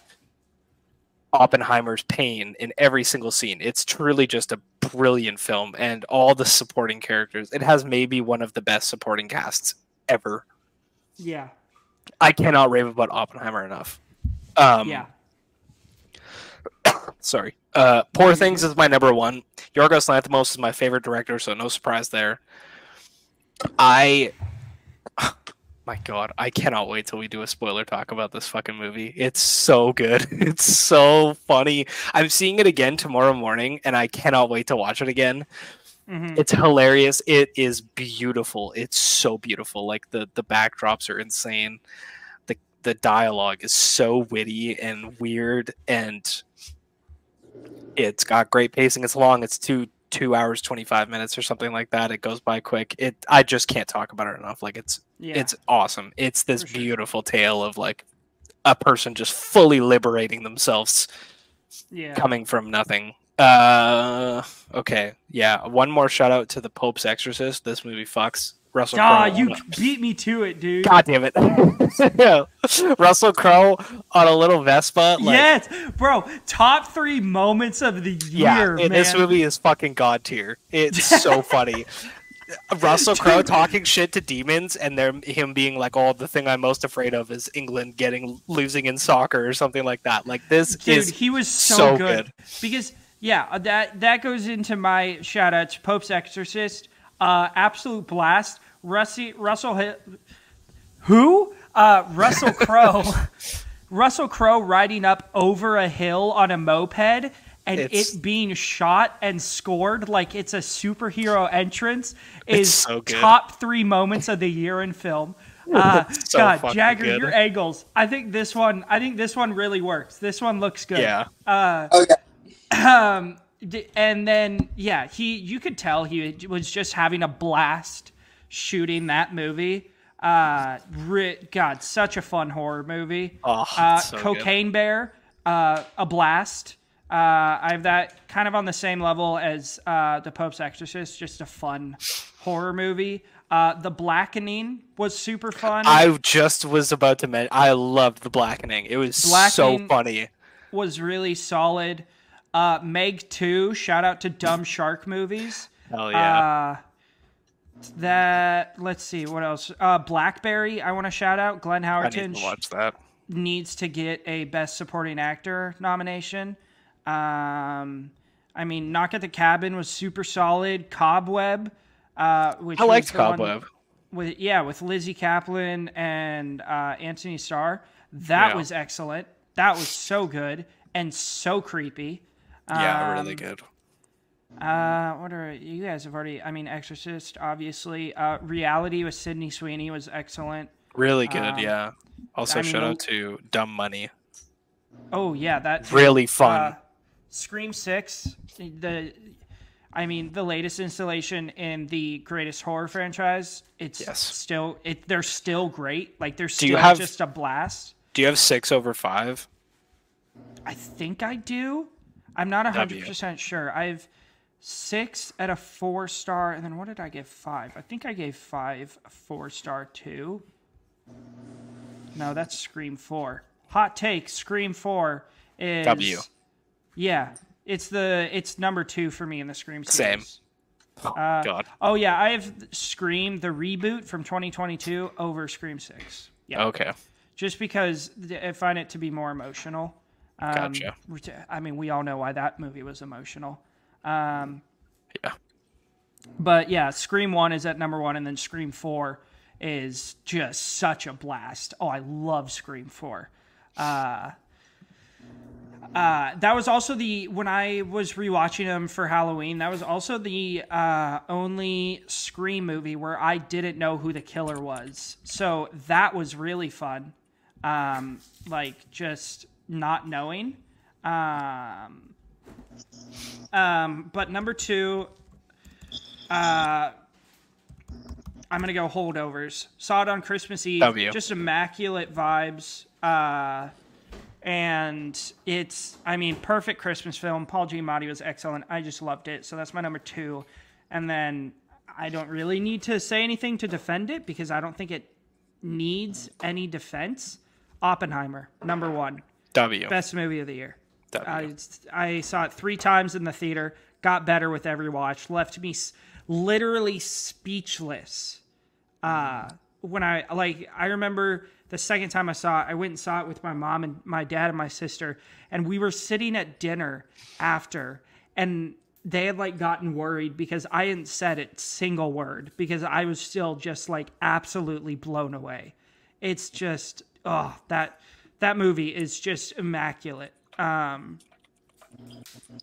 Oppenheimer's pain in every single scene. It's truly just a brilliant film, and all the supporting characters. It has maybe one of the best supporting casts ever. Yeah. I cannot rave about Oppenheimer enough. Sorry. Poor Things is my number 1. Yorgos Lanthimos is my favorite director, so no surprise there. My God, I cannot wait till we do a spoiler talk about this fucking movie. It's so good. It's so funny. I'm seeing it again tomorrow morning, and I cannot wait to watch it again. It's hilarious. It is beautiful. It's so beautiful. Like, the backdrops are insane. The dialogue is so witty and weird, and it's got great pacing. It's long. It's 2 hours 25 minutes or something like that. It goes by quick. I just can't talk about it enough. Like, it's awesome. It's this beautiful tale of like a person just fully liberating themselves, coming from nothing. Okay, yeah. One more shout out to The Pope's Exorcist. This movie fucks. Russell Crowe. You beat me to it, dude. God damn it. Russell Crowe on a little Vespa. Yes, bro. Top 3 moments of the year, man. This movie is fucking god tier. It's so funny. Russell Crowe talking shit to demons, and him being like, "Oh, the thing I'm most afraid of is England losing in soccer or something like that." Like this, dude, he was so good because that goes into my shout out to Pope's Exorcist, absolute blast. Russell Crowe, Russell Crowe riding up over a hill on a moped. And it being shot and scored like it's a superhero entrance is so top 3 moments of the year in film. God, Jagger, good. Your angles. I think this one really works. This one looks good. Yeah. And then you could tell he was just having a blast shooting that movie. God, such a fun horror movie. So Cocaine good. Bear, a blast. I have that kind of on the same level as The Pope's Exorcist, just a fun horror movie. The Blackening was super fun. I just was about to mention, I loved The Blackening. It was so funny. Was really solid. Meg 2, shout out to Dumb Shark Movies. Hell yeah. Let's see, what else? Blackberry, I want to shout out. Glenn Howerton. I need to watch that. Needs to get a Best Supporting Actor nomination. I mean, Knock at the Cabin was super solid. Cobweb, which I liked Cobweb. With Lizzie Kaplan and Anthony Starr. That was excellent. That was so good and so creepy. Really good. What are you guys have already? I mean, Exorcist, obviously. Reality with Sydney Sweeney was excellent. Really good, yeah. Also, shout out to Dumb Money. Oh yeah, that's really fun. Scream 6, the latest installation in the greatest horror franchise. They're still great. Like they're still just a blast. Do you have 6 over 5? I think I do. I'm not 100% sure. I have 6 at a 4-star, and then what did I give 5? I think I gave 5 a 4-star too. No, that's Scream 4. Hot take: Scream 4 is W. Yeah, it's number 2 for me in the Scream series. Same. God. Oh yeah, I have Scream the reboot from 2022 over Scream 6. Yeah. Okay. Just because I find it to be more emotional. Gotcha. I mean, we all know why that movie was emotional. Yeah. But yeah, Scream 1 is at number 1, and then Scream 4 is just such a blast. Oh, I love Scream 4. That was also when I was rewatching them for Halloween, that was also the only Scream movie where I didn't know who the killer was. So that was really fun. Like just not knowing. But number 2, I'm going to go Holdovers. Saw it on Christmas Eve. W. Just immaculate vibes. And it's, perfect Christmas film. Paul Giamatti was excellent. I just loved it. So that's my number 2. And then I don't really need to say anything to defend it because I don't think it needs any defense. Oppenheimer, number 1. W. Best movie of the year. W. I saw it 3 times in the theater. Got better with every watch. Left me literally speechless. When I remember the second time I saw it, I went and saw it with my mom and my dad and my sister, and we were sitting at dinner after, and they had gotten worried because I hadn't said a single word because I was still just absolutely blown away. It's just that movie is just immaculate.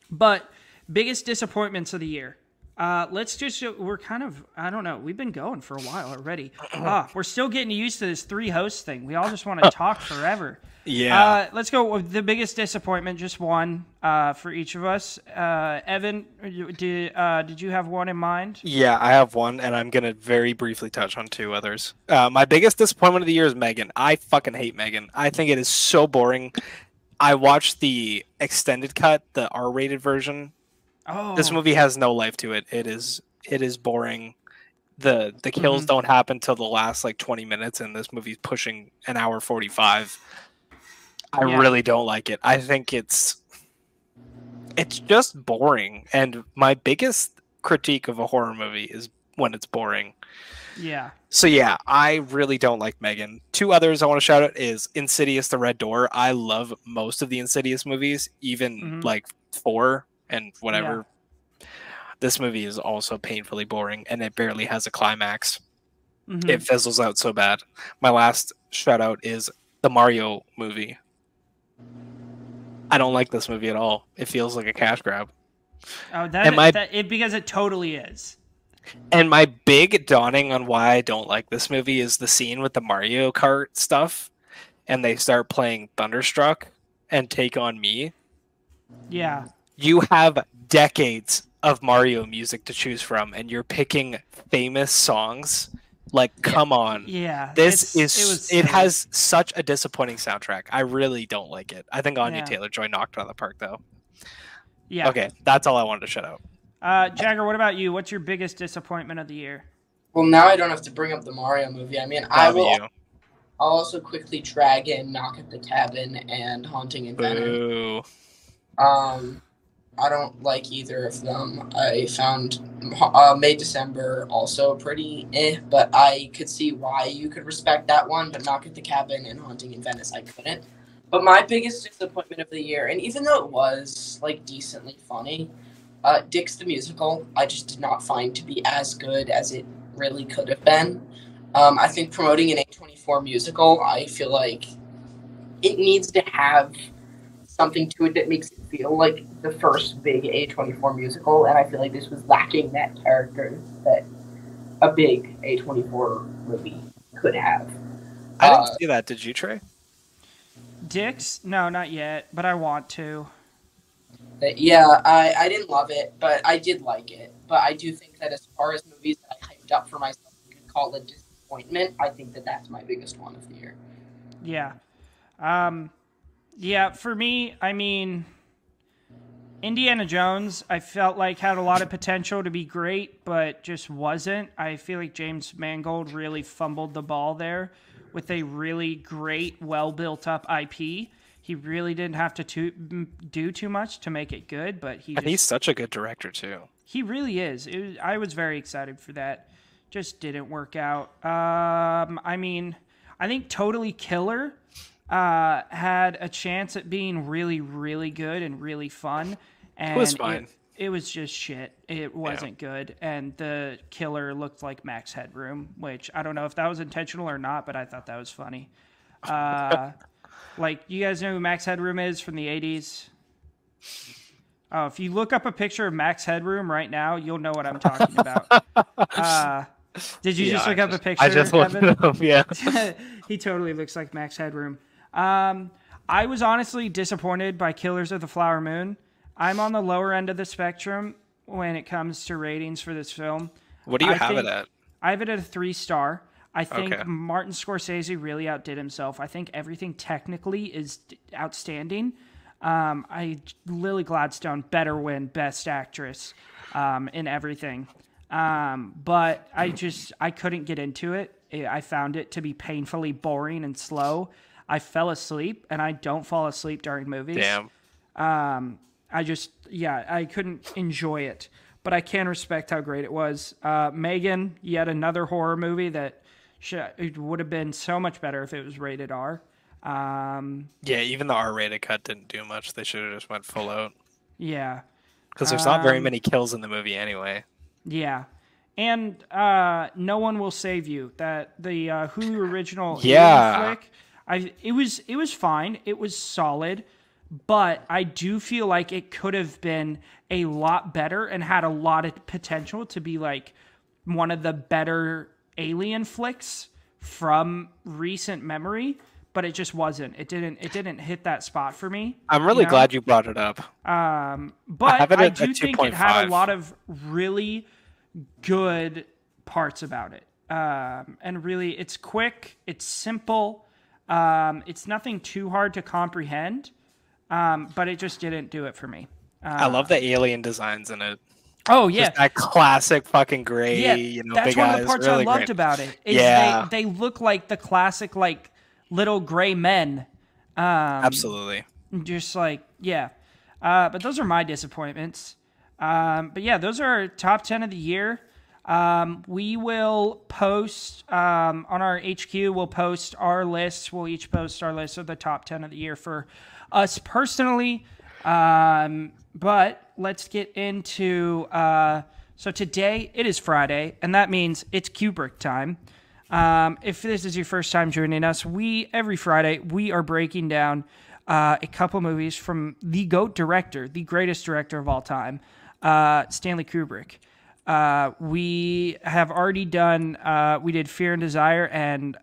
But biggest disappointments of the year. We're kind of, I don't know, we've been going for a while already. We're still getting used to this 3 host thing. We all just want to talk forever. Yeah. Let's go with the biggest disappointment, just one for each of us. Evan, did you have one in mind? Yeah, I have one, and I'm going to very briefly touch on 2 others. My biggest disappointment of the year is Megan. I fucking hate Megan. I think it is so boring. I watched the extended cut, the R-rated version. Oh. This movie has no life to it. It is boring. The kills don't happen till the last 20 minutes, and this movie's pushing an hour 45. I really don't like it. I think it's just boring. And my biggest critique of a horror movie is when it's boring. Yeah. So yeah, I really don't like Megan. Two others I want to shout out is Insidious: The Red Door. I love most of the Insidious movies, even like 4 and whatever. Yeah. This movie is also painfully boring, and it barely has a climax. It fizzles out so bad. My last shout out is the Mario movie. I don't like this movie at all. It feels like a cash grab. Oh, because it totally is. And my big dawning on why I don't like this movie is the scene with the Mario Kart stuff, and they start playing Thunderstruck and Take On Me. Yeah. You have decades of Mario music to choose from, and you're picking famous songs. Like, come on. Yeah. It has such a disappointing soundtrack. I really don't like it. I think Anya Taylor-Joy knocked it out of the park, though. Yeah. Okay, that's all I wanted to shout out. Jagger, what about you? What's your biggest disappointment of the year? Well, now I don't have to bring up the Mario movie. I mean, I'll also quickly drag in Knock at the Cabin and Haunting in Venice. I don't like either of them. I found May December also pretty but I could see why you could respect that one, but Knock at the Cabin and Haunting in Venice I couldn't. But my biggest disappointment of the year, and even though it was like decently funny, Dick's the Musical, I just did not find to be as good as it really could have been. I think promoting an A24 musical, I feel like it needs to have something to it that makes it feel like the first big A24 musical, and I feel like this was lacking that character that a big A24 movie could have. I didn't see that. Did you, Trey? Dick's? No, not yet, but I want to. Yeah, I didn't love it, but I did like it. But I do think that as far as movies that I hyped up for myself and could call a disappointment, I think that that's my biggest one of the year. Yeah. Yeah, for me, I mean, Indiana Jones, I felt like had a lot of potential to be great, but just wasn't. I feel like James Mangold really fumbled the ball there with a really great, well-built-up IP. He really didn't have to do too much to make it good, but he's such a good director, too. He really is. I was very excited for that. Just didn't work out. I mean, I think Totally Killer had a chance at being really, really good and really fun. And it was fine. It was just shit. It wasn't good. And the killer looked like Max Headroom, which I don't know if that was intentional or not, but I thought that was funny. Like, you guys know who Max Headroom is from the 80s? Oh, if you look up a picture of Max Headroom right now, you'll know what I'm talking about. Did you just look up a picture? I just looked it up, yeah. He totally looks like Max Headroom. I was honestly disappointed by Killers of the Flower Moon. I'm on the lower end of the spectrum when it comes to ratings for this film. What do you have it at? I have it at a 3-star. I think Martin Scorsese really outdid himself. I think everything technically is outstanding. Lily Gladstone better win Best Actress in everything. But I couldn't get into it. I found it to be painfully boring and slow. I fell asleep, and I don't fall asleep during movies. Damn. I couldn't enjoy it. But I can respect how great it was. Megan, yet another horror movie that it would have been so much better if it was rated R. Yeah, even the R-rated cut didn't do much. They should have just went full out. Yeah. Because there's not very many kills in the movie anyway. Yeah. And No One Will Save You. That the Hulu original flick. It was fine. It was solid. But I do feel like it could have been a lot better and had a lot of potential to be like one of the better alien flicks from recent memory, but it just wasn't. It didn't hit that spot for me. I'm really glad you brought it up. But I do think it had a lot of really good parts about it. And really, it's quick, it's simple, it's nothing too hard to comprehend, but it just didn't do it for me. I love the alien designs in it. Oh yeah, just that classic fucking gray, that's big one eyes. of the parts really I loved great. about it. Is they look like the classic like little gray men. Absolutely. Just like but those are my disappointments. But yeah, those are our top 10 of the year. We will post on our HQ. We'll post our lists. We'll each post our list of the top 10 of the year for us personally. But let's get into. So today it is Friday, and that means it's Kubrick time. If this is your first time joining us, every Friday we are breaking down a couple movies from the GOAT director, the greatest director of all time, Stanley Kubrick. We have already done, we did Fear and Desire and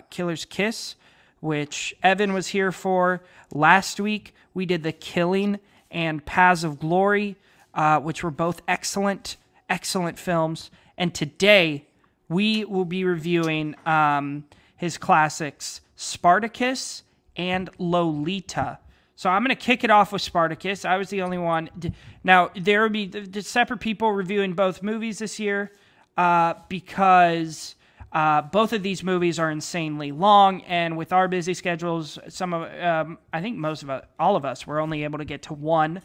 Killer's Kiss, which Evan was here for. Last week, we did The Killing and Paths of Glory, which were both excellent films. And today, we will be reviewing his classics, Spartacus and Lolita. So I'm going to kick it off with Spartacus. I was the only one. Now, there will be separate people reviewing both movies this year because both of these movies are insanely long, and with our busy schedules, I think all of us, were only able to get to one.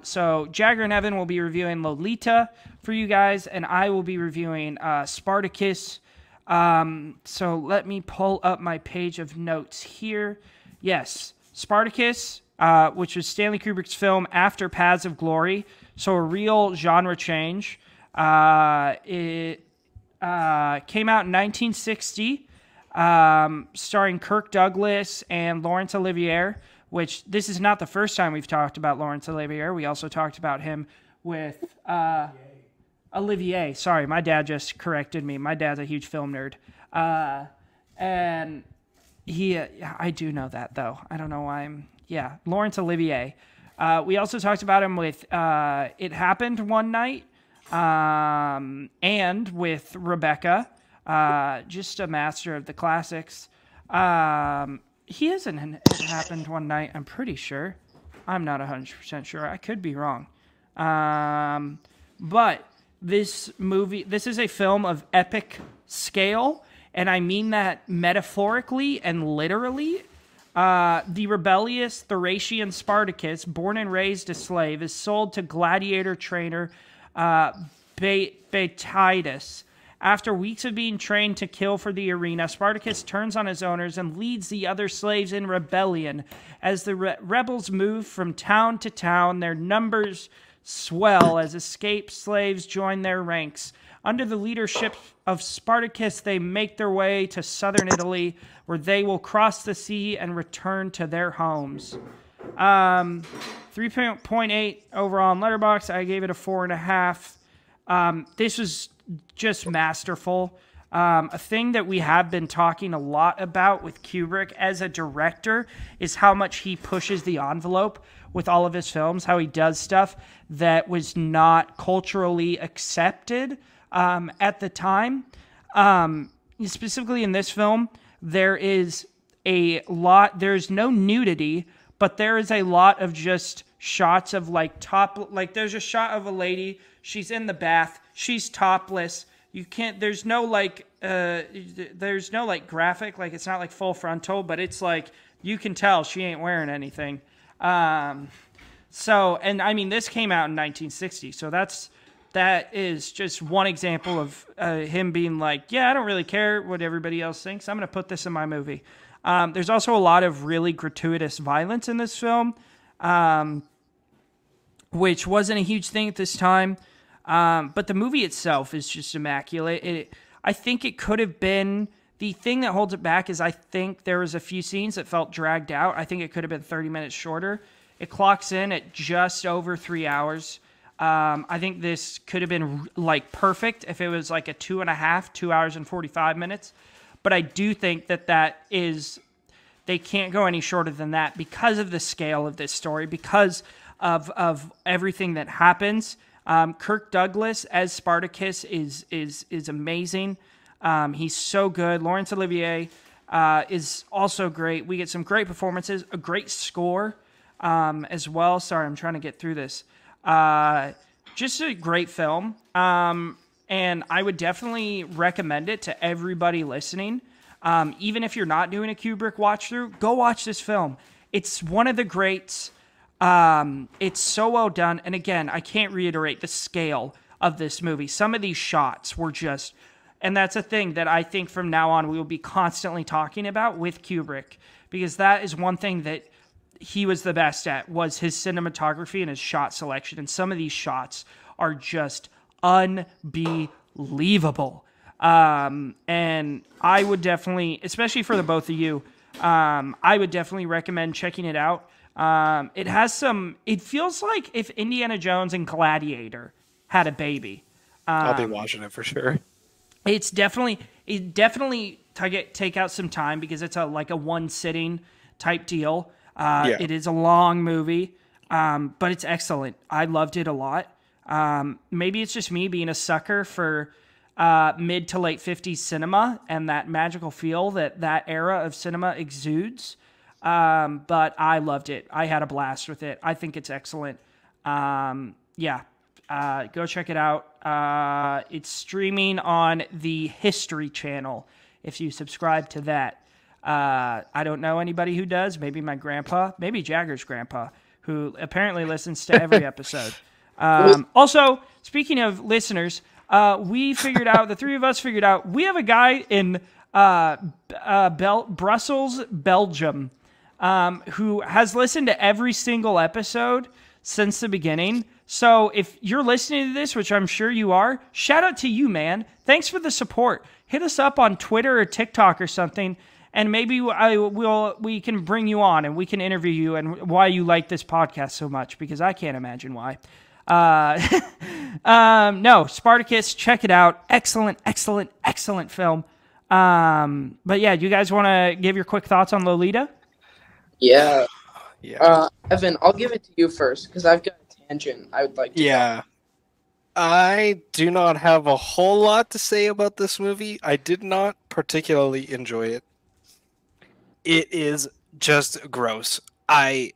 So Jagger and Evan will be reviewing Lolita for you guys, and I will be reviewing Spartacus. So let me pull up my page of notes here. Yes. Spartacus, which was Stanley Kubrick's film after Paths of Glory, so a real genre change. It came out in 1960, starring Kirk Douglas and Laurence Olivier, which this is not the first time we've talked about Laurence Olivier. We also talked about him with Olivier. Sorry, my dad just corrected me. My dad's a huge film nerd. And... I do know that, though. I don't know why Laurence Olivier. We also talked about him with It Happened One Night and with Rebecca, just a master of the classics. He is in It Happened One Night, I'm pretty sure. I'm not 100% sure. I could be wrong. But this is a film of epic scale. And I mean that metaphorically and literally. The rebellious Thracian Spartacus, born and raised a slave, is sold to gladiator trainer Batidas. After weeks of being trained to kill for the arena, Spartacus turns on his owners and leads the other slaves in rebellion. As the rebels move from town to town, their numbers swell as escaped slaves join their ranks. Under the leadership of Spartacus, they make their way to southern Italy, where they will cross the sea and return to their homes. 3.8 overall on Letterboxd. I gave it a 4.5. This was just masterful. A thing that we have been talking a lot about with Kubrick as a director is how much he pushes the envelope with all of his films, how he does stuff that was not culturally accepted at the time. Specifically in this film, there's no nudity, but there is a lot of just shots of there's a shot of a lady, she's in the bath, she's topless. There's no graphic, it's not like full frontal, but it's like, you can tell she ain't wearing anything. This came out in 1960, so that is just one example of him being like, I don't really care what everybody else thinks. I'm going to put this in my movie. There's also a lot of really gratuitous violence in this film, which wasn't a huge thing at this time. But the movie itself is just immaculate. I think it could have been... The thing that holds it back is I think there was a few scenes that felt dragged out. I think it could have been 30 minutes shorter. It clocks in at just over 3 hours. I think this could have been perfect if it was like a 2.5, 2 hours and 45 minutes. But I do think they can't go any shorter than that because of the scale of this story, because of everything that happens. Kirk Douglas as Spartacus is amazing. He's so good. Laurence Olivier is also great. We get some great performances, a great score as well. Sorry, I'm trying to get through this. Just a great film. And I would definitely recommend it to everybody listening. Even if you're not doing a Kubrick watch through, go watch this film. It's one of the greats. It's so well done. And again, I can't reiterate the scale of this movie. Some of these shots were just, and that's a thing that I think from now on we will be constantly talking about with Kubrick, because that is one thing that he was the best at, was his cinematography and his shot selection. And some of these shots are just unbelievable. And I would definitely, especially for the both of you, I would definitely recommend checking it out. It feels like if Indiana Jones and Gladiator had a baby. I'll be watching it for sure. It definitely take out some time, because it's like a one sitting type deal. It is a long movie, but it's excellent. I loved it a lot. Maybe it's just me being a sucker for mid to late 50s cinema and that magical feel that era of cinema exudes. But I loved it. I had a blast with it. I think it's excellent. Go check it out. It's streaming on the History Channel if you subscribe to that. I don't know anybody who does. Maybe my grandpa, maybe Jagger's grandpa, who apparently listens to every episode. Also, speaking of listeners, the three of us figured out, we have a guy in Brussels, Belgium, who has listened to every single episode since the beginning. So if you're listening to this, which I'm sure you are, shout out to you, man. Thanks for the support. Hit us up on Twitter or TikTok or something, and maybe we can bring you on and we can interview you and why you like this podcast so much, because I can't imagine why. No, Spartacus, check it out. Excellent film. But yeah, do you guys want to give your quick thoughts on Lolita? Yeah. Evan, I'll give it to you first, because I've got a tangent I would like to. Yeah. I do not have a whole lot to say about this movie. I did not particularly enjoy it. It is just gross. I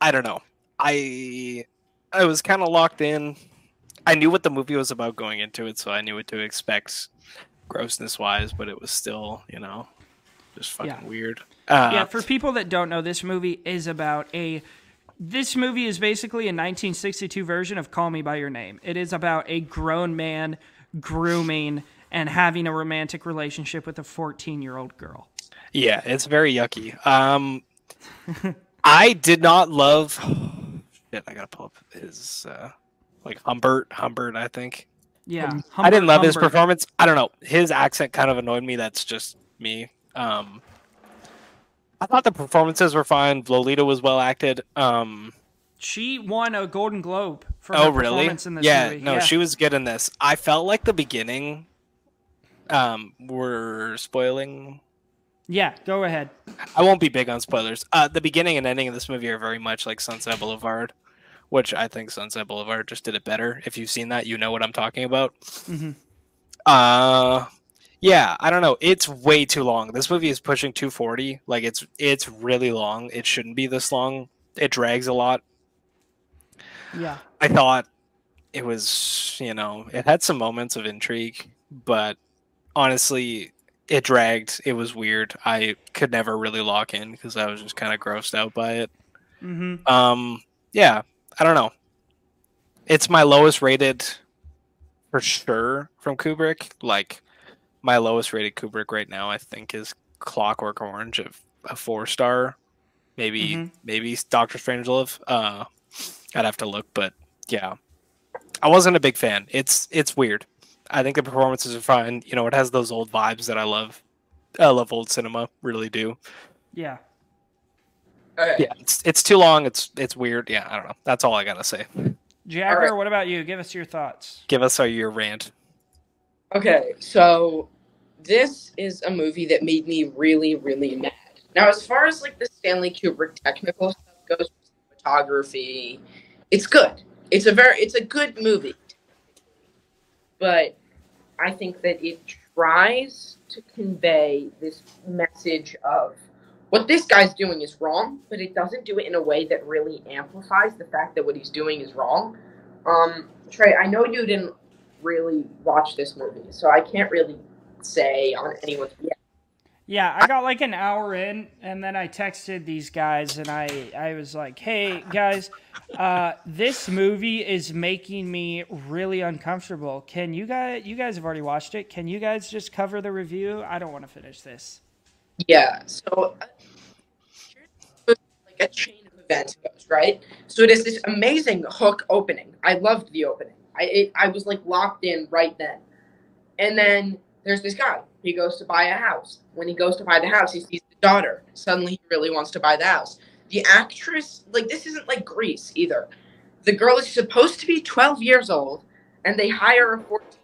don't know. I was kind of locked in. I knew what the movie was about going into it, so I knew what to expect grossness-wise, but it was still, just fucking weird. For people that don't know, this movie is basically a 1962 version of Call Me By Your Name. It is about a grown man grooming and having a romantic relationship with a 14-year-old girl. Yeah, it's very yucky. I did not love... Shit, I gotta pull up his... Humbert, I think. Yeah. I didn't love his performance. I don't know. His accent kind of annoyed me. That's just me. I thought the performances were fine. Lolita was well acted. She won a Golden Globe for her performance in this movie. No, she was good in this. I felt like the beginning were spoiling. Yeah, go ahead. I won't be big on spoilers. The beginning and ending of this movie are very much like Sunset Boulevard, which I think Sunset Boulevard just did it better. If you've seen that, you know what I'm talking about. Mm-hmm. Yeah, I don't know. It's way too long. This movie is pushing 240. Like, it's really long. It shouldn't be this long. It drags a lot. Yeah. I thought it was, it had some moments of intrigue, but honestly, it dragged. It was weird. I could never really lock in because I was just kind of grossed out by it. Mm-hmm. Yeah, I don't know. It's my lowest rated for sure from Kubrick. Like, my lowest rated Kubrick right now, I think, is Clockwork Orange of a 4-star. Maybe Doctor Strangelove. I'd have to look, but yeah, I wasn't a big fan. It's weird. I think the performances are fine. It has those old vibes that I love. I love old cinema, really do. Yeah. Okay. Yeah, it's too long. It's weird. Yeah, I don't know. That's all I gotta say. Jagger, right. What about you? Give us your thoughts. Give us your rant. Okay, so this is a movie that made me really, really mad. Now, as far as the Stanley Kubrick technical stuff goes, cinematography, it's good. It's a good movie, but I think that it tries to convey this message of what this guy's doing is wrong, but it doesn't do it in a way that really amplifies the fact that what he's doing is wrong. Trey, I know you didn't really watch this movie, so I can't really say on anyone's behalf. Yeah, I got like an hour in, and then I texted these guys, and I was like, "Hey guys, this movie is making me really uncomfortable. Can you guys have already watched it? Can you guys just cover the review? I don't want to finish this." Yeah. So here's like a chain of events goes, right? So it is this amazing hook opening. I loved the opening. I was like locked in right then. And then there's this guy. He goes to buy a house. When he goes to buy the house, he sees the daughter. Suddenly, he really wants to buy the house. The actress, like, this isn't like Grease either. The girl is supposed to be 12 years old, and they hire a 14-year-old.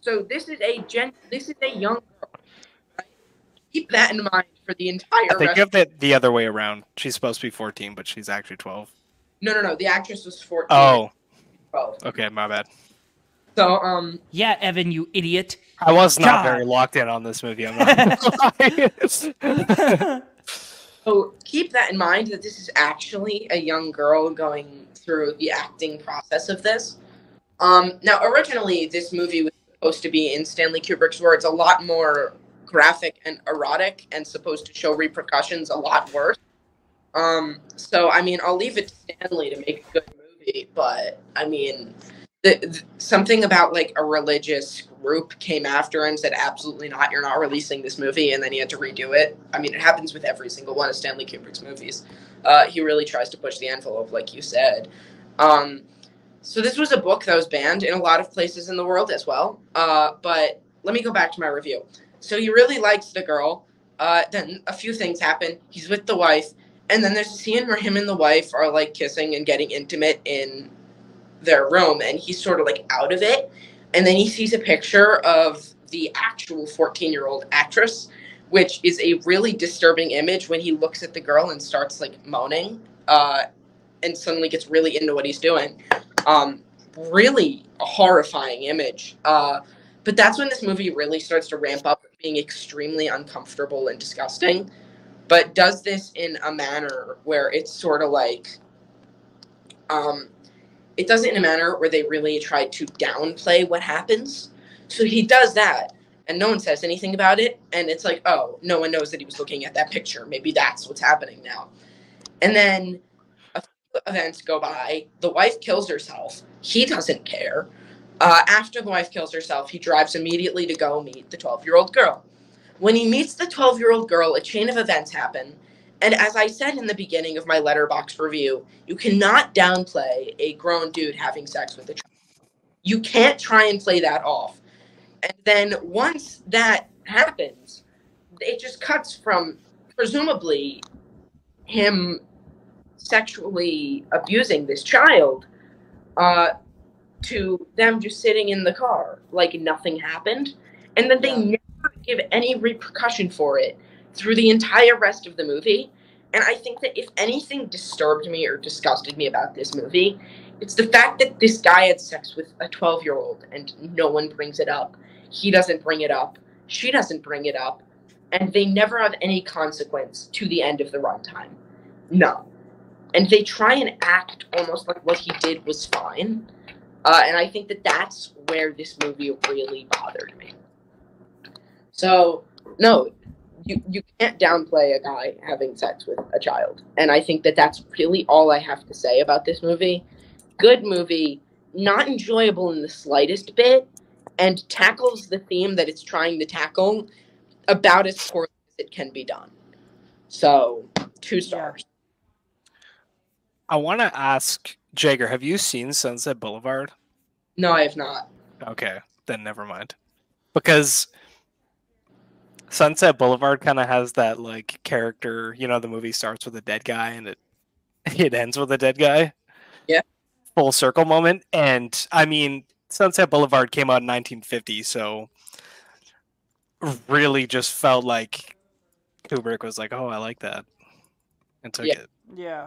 So this is a young girl. Right? Keep that in mind for the I entire think rest. you have it the other way around. She's supposed to be 14, but she's actually 12. No. The actress was 14. Oh, 12. okay, my bad. So Yeah, Evan, you idiot. I was not God. very locked in on this movie. I'm not gonna lie. So keep that in mind that this is actually a young girl going through the acting process of this. Now, originally, this movie was supposed to be, in Stanley Kubrick's words, a lot more graphic and erotic and supposed to show repercussions a lot worse. So, I mean, I'll leave it to Stanley to make a good movie, but, I mean, something about, like, a religious group came after and said, absolutely not, you're not releasing this movie, and then he had to redo it. I mean, it happens with every single one of Stanley Kubrick's movies. He really tries to push the envelope, like you said. So this was a book that was banned in a lot of places in the world as well. But let me go back to my review. So he really likes the girl. Then a few things happen. He's with the wife. And then there's a scene where him and the wife are, like, kissing and getting intimate in their room. And he's sort of, like, out of it. And then he sees a picture of the actual 14-year-old actress, which is a really disturbing image when he looks at the girl and starts, like, moaning. And suddenly gets really into what he's doing. Really a horrifying image. But that's when this movie really starts to ramp up, being extremely uncomfortable and disgusting. But does this in a manner where it's sort of like, it does it in a manner where they really try to downplay what happens. So he does that, and no one says anything about it, and it's like, oh, no one knows that he was looking at that picture. Maybe that's what's happening now. And then a few events go by. The wife kills herself. He doesn't care. After the wife kills herself, he drives immediately to go meet the 12-year-old girl. When he meets the 12-year-old girl, a chain of events happen. And as I said in the beginning of my Letterboxd review, you cannot downplay a grown dude having sex with a child. You can't try and play that off. And then once that happens, it just cuts from presumably him sexually abusing this child to them just sitting in the car like nothing happened. And then they never give any repercussion for it through the entire rest of the movie. And I think that if anything disturbed me or disgusted me about this movie, it's the fact that this guy had sex with a 12-year-old and no one brings it up. He doesn't bring it up. She doesn't bring it up. And they never have any consequence to the end of the runtime. No. And they try and act almost like what he did was fine. And I think that that's where this movie really bothered me. So, no, you can't downplay a guy having sex with a child. And I think that that's really all I have to say about this movie. Good movie, not enjoyable in the slightest bit, and tackles the theme that it's trying to tackle about as poorly as it can be done. So, 2 stars. I want to ask Jagger, have you seen Sunset Boulevard? No, I have not. Okay, then never mind. Because Sunset Boulevard kind of has that like character, you know, the movie starts with a dead guy and it ends with a dead guy. Yeah. Full circle moment. And I mean, Sunset Boulevard came out in 1950, so really just felt like Kubrick was like, "Oh, I like that," and took it. Yeah.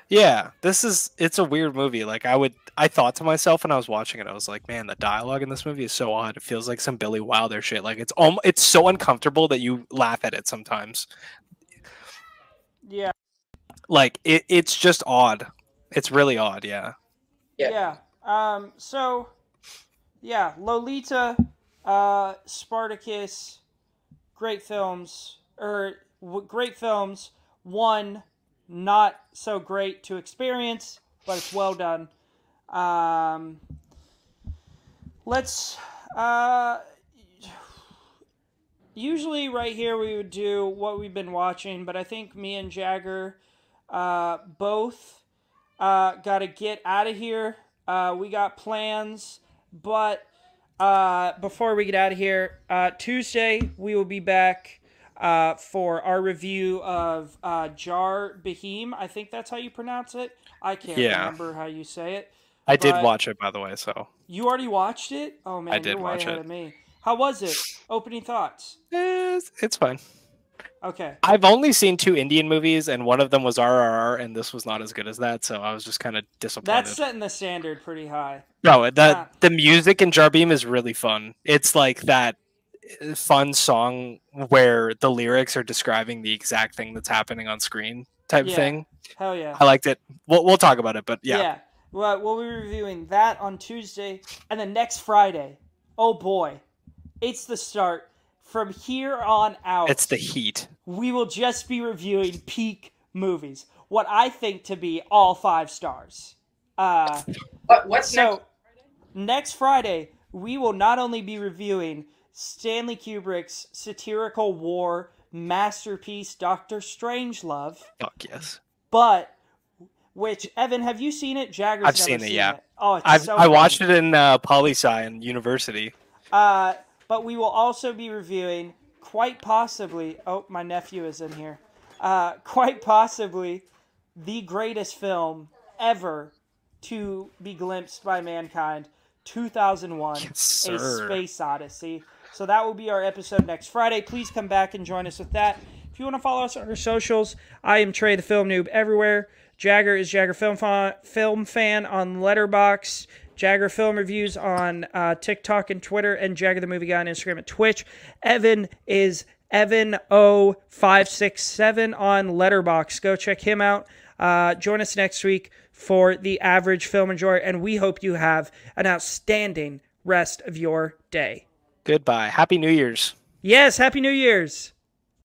Yeah, it's a weird movie. Like I thought to myself when I was watching it, I was like, man, the dialogue in this movie is so odd. It feels like some Billy Wilder shit. Like it's so uncomfortable that you laugh at it sometimes. Yeah. Like it's just odd. It's really odd, yeah. Yeah. So yeah, Lolita, Spartacus, great films, great films. One, not so great to experience, but it's well done. Let's. Usually, right here, we would do what we've been watching, but I think me and Jagger both got to get out of here. We got plans, but before we get out of here, Tuesday we will be back for our review of Jar Bahim. I think that's how you pronounce it. I can't remember how you say it. I did watch it, by the way. So you already watched it? Oh man, I did you're way watch ahead it. of me. How was it? Opening thoughts? It's fine. Okay. I've only seen 2 Indian movies, and one of them was RRR, and this was not as good as that, so I was just kind of disappointed. That's setting the standard pretty high. No, the music in Jarbeem is really fun. It's like that fun song where the lyrics are describing the exact thing that's happening on screen type thing. Hell yeah. I liked it. We'll talk about it, but yeah. Yeah. Well, we'll be reviewing that on Tuesday, and then next Friday, oh boy, it's the start. From here on out, it's the heat. We will just be reviewing peak movies. What I think to be all 5 stars. What's next Friday, we will not only be reviewing Stanley Kubrick's satirical war masterpiece, Dr. Strangelove. Fuck yes. But, which, Evan, have you seen it? Jagger's I've never seen it, yeah. Oh, I watched it in poli-sci in university. But we will also be reviewing, quite possibly, oh, my nephew is in here, quite possibly the greatest film ever to be glimpsed by mankind, 2001, yes, A Space Odyssey. So that will be our episode next Friday. Please come back and join us with that. If you want to follow us on our socials, I am Trey the Film Noob everywhere. Jagger is Jagger Film Fan on Letterboxd. Jagger Film Reviews on TikTok and Twitter, and Jagger the Movie Guy on Instagram and Twitch. Evan is Evan0567 on Letterboxd. Go check him out. Join us next week for The Average Film Enjoyer, and we hope you have an outstanding rest of your day. Goodbye. Happy New Year's. Yes, Happy New Year's.